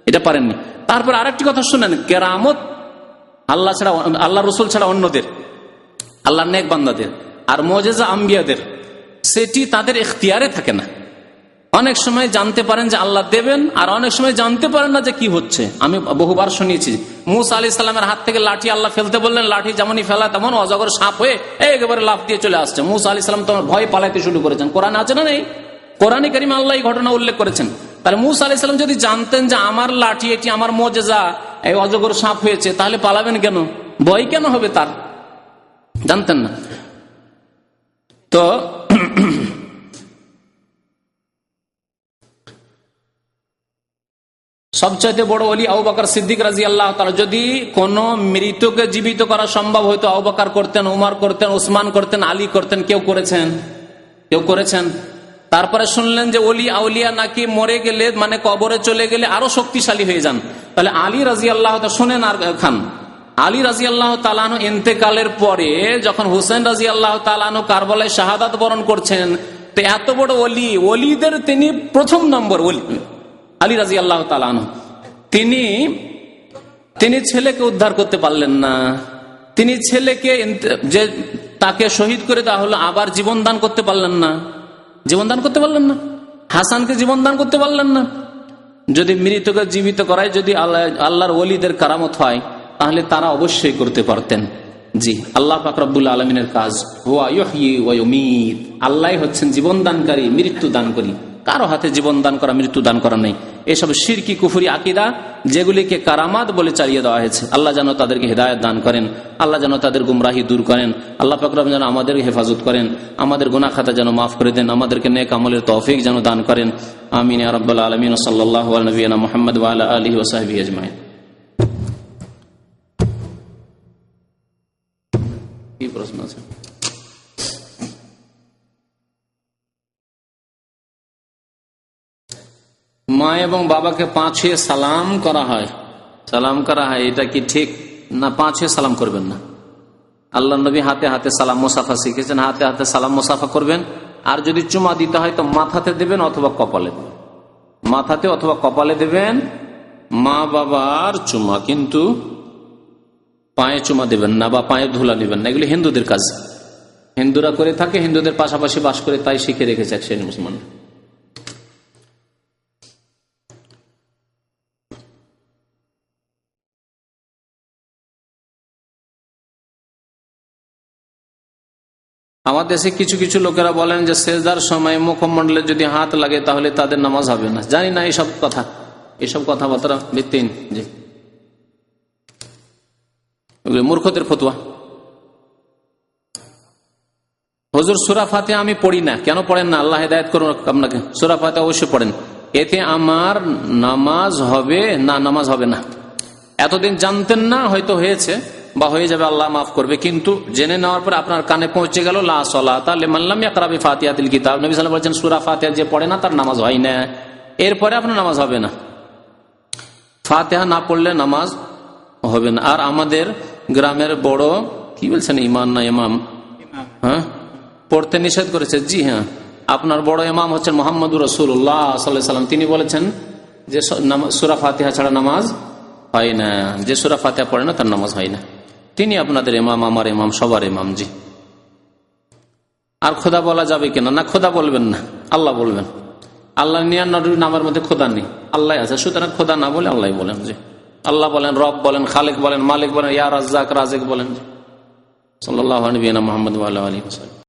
Speaker 1: এটা পারেননি। তারপর আরেকটি কথা শুনেন, কেরামত আল্লাহ ছাড়া, আল্লাহ রসুল ছাড়া অন্যদের, আল্লাহর নেক বান্দাদের, আর মুজিজা আম্বিয়াদের, সেটি তাদের ইখতিয়ারে থাকে না। অনেক সময় জানতে পারেন যে আল্লাহ দেবেন, আর অনেক সময় জানতে পারেন না যে কি হচ্ছে। আমি বহুবার শুনিয়েছি, মুসা আলাইহিস সালামের হাত থেকে লাঠি আল্লাহ ফেলতে বললেন, লাঠি যেমনই ফেলা তেমন অজগর সাপ হয়ে একেবারে লাফ দিয়ে চলে আসছে। মুসা আলাইহিস সালাম তোমার ভয় পালাইতে শুরু করেছেন। কোরআন আছে না নেই? কোরআনে কারিমে আল্লাহ এই ঘটনা উল্লেখ করেছেন। তাহলে মুসা আলাইহিস সালাম যদি জানতেন যে আমার লাঠি, এটি আমার মুজিজা, এই অজগর সাপ হয়েছে, তাহলে পালাবেন কেন? ভয় কেন হবে তার? জানতেন না তো। সবচাইতে বড় ওলি আবু বকর সিদ্দিক রাদিয়াল্লাহু তাআলা। যদি কোন মৃতকে জীবিত করা সম্ভব হয়তো আবু বকর করতেন, উমর করতেন, ওসমান করতেন, আলী করতেন। কেউ করেছেন? কেউ করেছেন? তারপরে শুনলেন যে ওলি আউলিয়া নাকি মরে গেলে, মানে কবরে চলে গেলে আরো শক্তিশালী হয়ে যান। তাহলে আলী রাদিয়াল্লাহু তাআলা, শুনেন আর খান, আলী রাদিয়াল্লাহু তাআলা আনহু ইন্তেকালের পরে যখন হুসেন রাদিয়াল্লাহু তাআলা আনহু কারবালায় শাহাদাত বরণ করছেন, তো এত বড় ওলি, ওলিদের তিনি প্রথম নম্বর ওলি আলী রাদিয়াল্লাহু তাআলা আনহু। তিনি ছেলেকে উদ্ধার করতে পারলেন না। তিনি ছেলেকে যে তাকে শহীদ করে দেওয়া হলো, আবার জীবন দান করতে পারলেন না। জীবন দান করতে পারলেন না। হাসানকে জীবন দান করতে পারলেন না। যদি মৃতকে জীবিত করায় যদি আল্লাহর ওলিদের কারামত হয়, তাহলে তারা অবশ্যই করতে পারতেন। জি, আল্লাহ পাক রব্বুল আলামিনের কাজ, হুয়া ইউহয়ি ওয়া ইউমীত। আল্লাহই হচ্ছেন জীবন দানকারী, মৃত্যু দানকারী। কারো হাতে জীবন দান করা, মৃত্যু দান করা নেই। এসব শিরকি কুফরি আকীদা, যেগুলিকে কারামাত বলে চালিয়ে দেওয়া হয়েছে, আল্লাহ যেন তাদেরকে হিদায়াত দান করেন, আল্লাহ যেন তাদের গুমরাহি দূর করেন, আল্লাহ পাক রব্বুল যেন আমাদের হেফাজত করেন, আমাদের গুনাহ খাতা যেন মাফ করে দেন, আমাদেরকে নেক আমলের তৌফিক যেন দান করেন। আমিন ইয়া রাব্বাল আলামিন। সাল্লাল্লাহু আলা নবিয়িনা মুহাম্মদ ওয়া আলা আলিহি ওয়া সাহবিহি আজমাইন। কি প্রশ্ন আছে? মা এবং বাবাকে 5 ছুঁয়ে সালাম করা হয়, এটা কি ঠিক? না, 5 ছুঁয়ে সালাম করবেন না। আল্লাহ নবী হাতে হাতে সালাম মুসাফা শিখেছেন, হাতে হাতে সালাম মুসাফা করবেন। আর যদি চুমা দিতে হয় তো মাথাতে দেবেন অথবা কপালে দেবেন, মাথাতে অথবা কপালে দেবেন। মা বাবার চুমা, কিন্তু পায়ে চুমা দেবেন না বা পায়ে ধুলা নেবেন না। এগুলি হিন্দুদের কাজ, হিন্দুরা করে থাকে, হিন্দুদের পাশাপাশি বাস করে, তাই শিখে রেখেছে এক শ্রেণীর মুসলমান। আমাদের দেশে কিছু কিছু লোকেরা বলেন যে সেজদার সময় মুখমণ্ডলে যদি হাত লাগে তাহলে তাদের নামাজ হবে না। জানি না এসব কথাবার্তা ভিত্তিহীন, জি, এগুলো মূর্খদের ফতোয়া। হুজুর সূরা ফাতিহা আমি পড়ি না, কেন পড়েন না? আল্লাহ হেদায়েত করুন আপনাকে। সূরা ফাতিহা অবশ্যই পড়েন, এতে আমার নামাজ হবে না? নামাজ হবে না। এতদিন জানতেন না, হয়তো হয়েছে বা হয়ে যাবে, আল্লাহ মাফ করবে, কিন্তু জেনে নেওয়ার পর আপনার কানে পৌঁছে গেল লা সালাতা লিমান লাম ইয়াকরা বিফাতিহাতিল কিতাব। নবী সাল্লাল্লাহু আলাইহি ওয়াসাল্লাম বলেছেন সূরা ফাতিহা যে পড়ে না তার নামাজ হয় না, এরপরে আপনার নামাজ হবে না। ফাতিহা না পড়লে নামাজ হবে না। আর আমাদের গ্রামের বড় কি বলছেন, ইমাম না ইমাম, হ্যাঁ, পড়তে নিষেধ করেছে। জি হ্যাঁ, আপনার বড় ইমাম হচ্ছেন মুহাম্মদুর রাসূলুল্লাহ সাল্লাল্লাহু আলাইহি ওয়াসাল্লাম। তিনি বলেছেন যে সূরা ফাতিহা ছাড়া নামাজ হয় না, যে সূরা ফাতিহা পড়ে না তার নামাজ হয় না। তিনি আপনাদের ইমাম, আমার ইমাম, সবার ইমাম। জি। আর খোদা বলা যাবে কিনা? না, খোদা বলবেন না, আল্লাহ বলবেন। আল্লাহ 99 নামের মধ্যে খোদা নেই, আল্লাহ আছে, সুতরাং খোদা না বলে আল্লাহ বলেন। জি, আল্লাহ বলেন, রব বলেন, খালেক বলেন, মালিক বলেন, ইয়া রাজ্জাক, রাজেক বলেন। সাল্লাল্লাহু আলাইহি ওয়া সাল্লাম।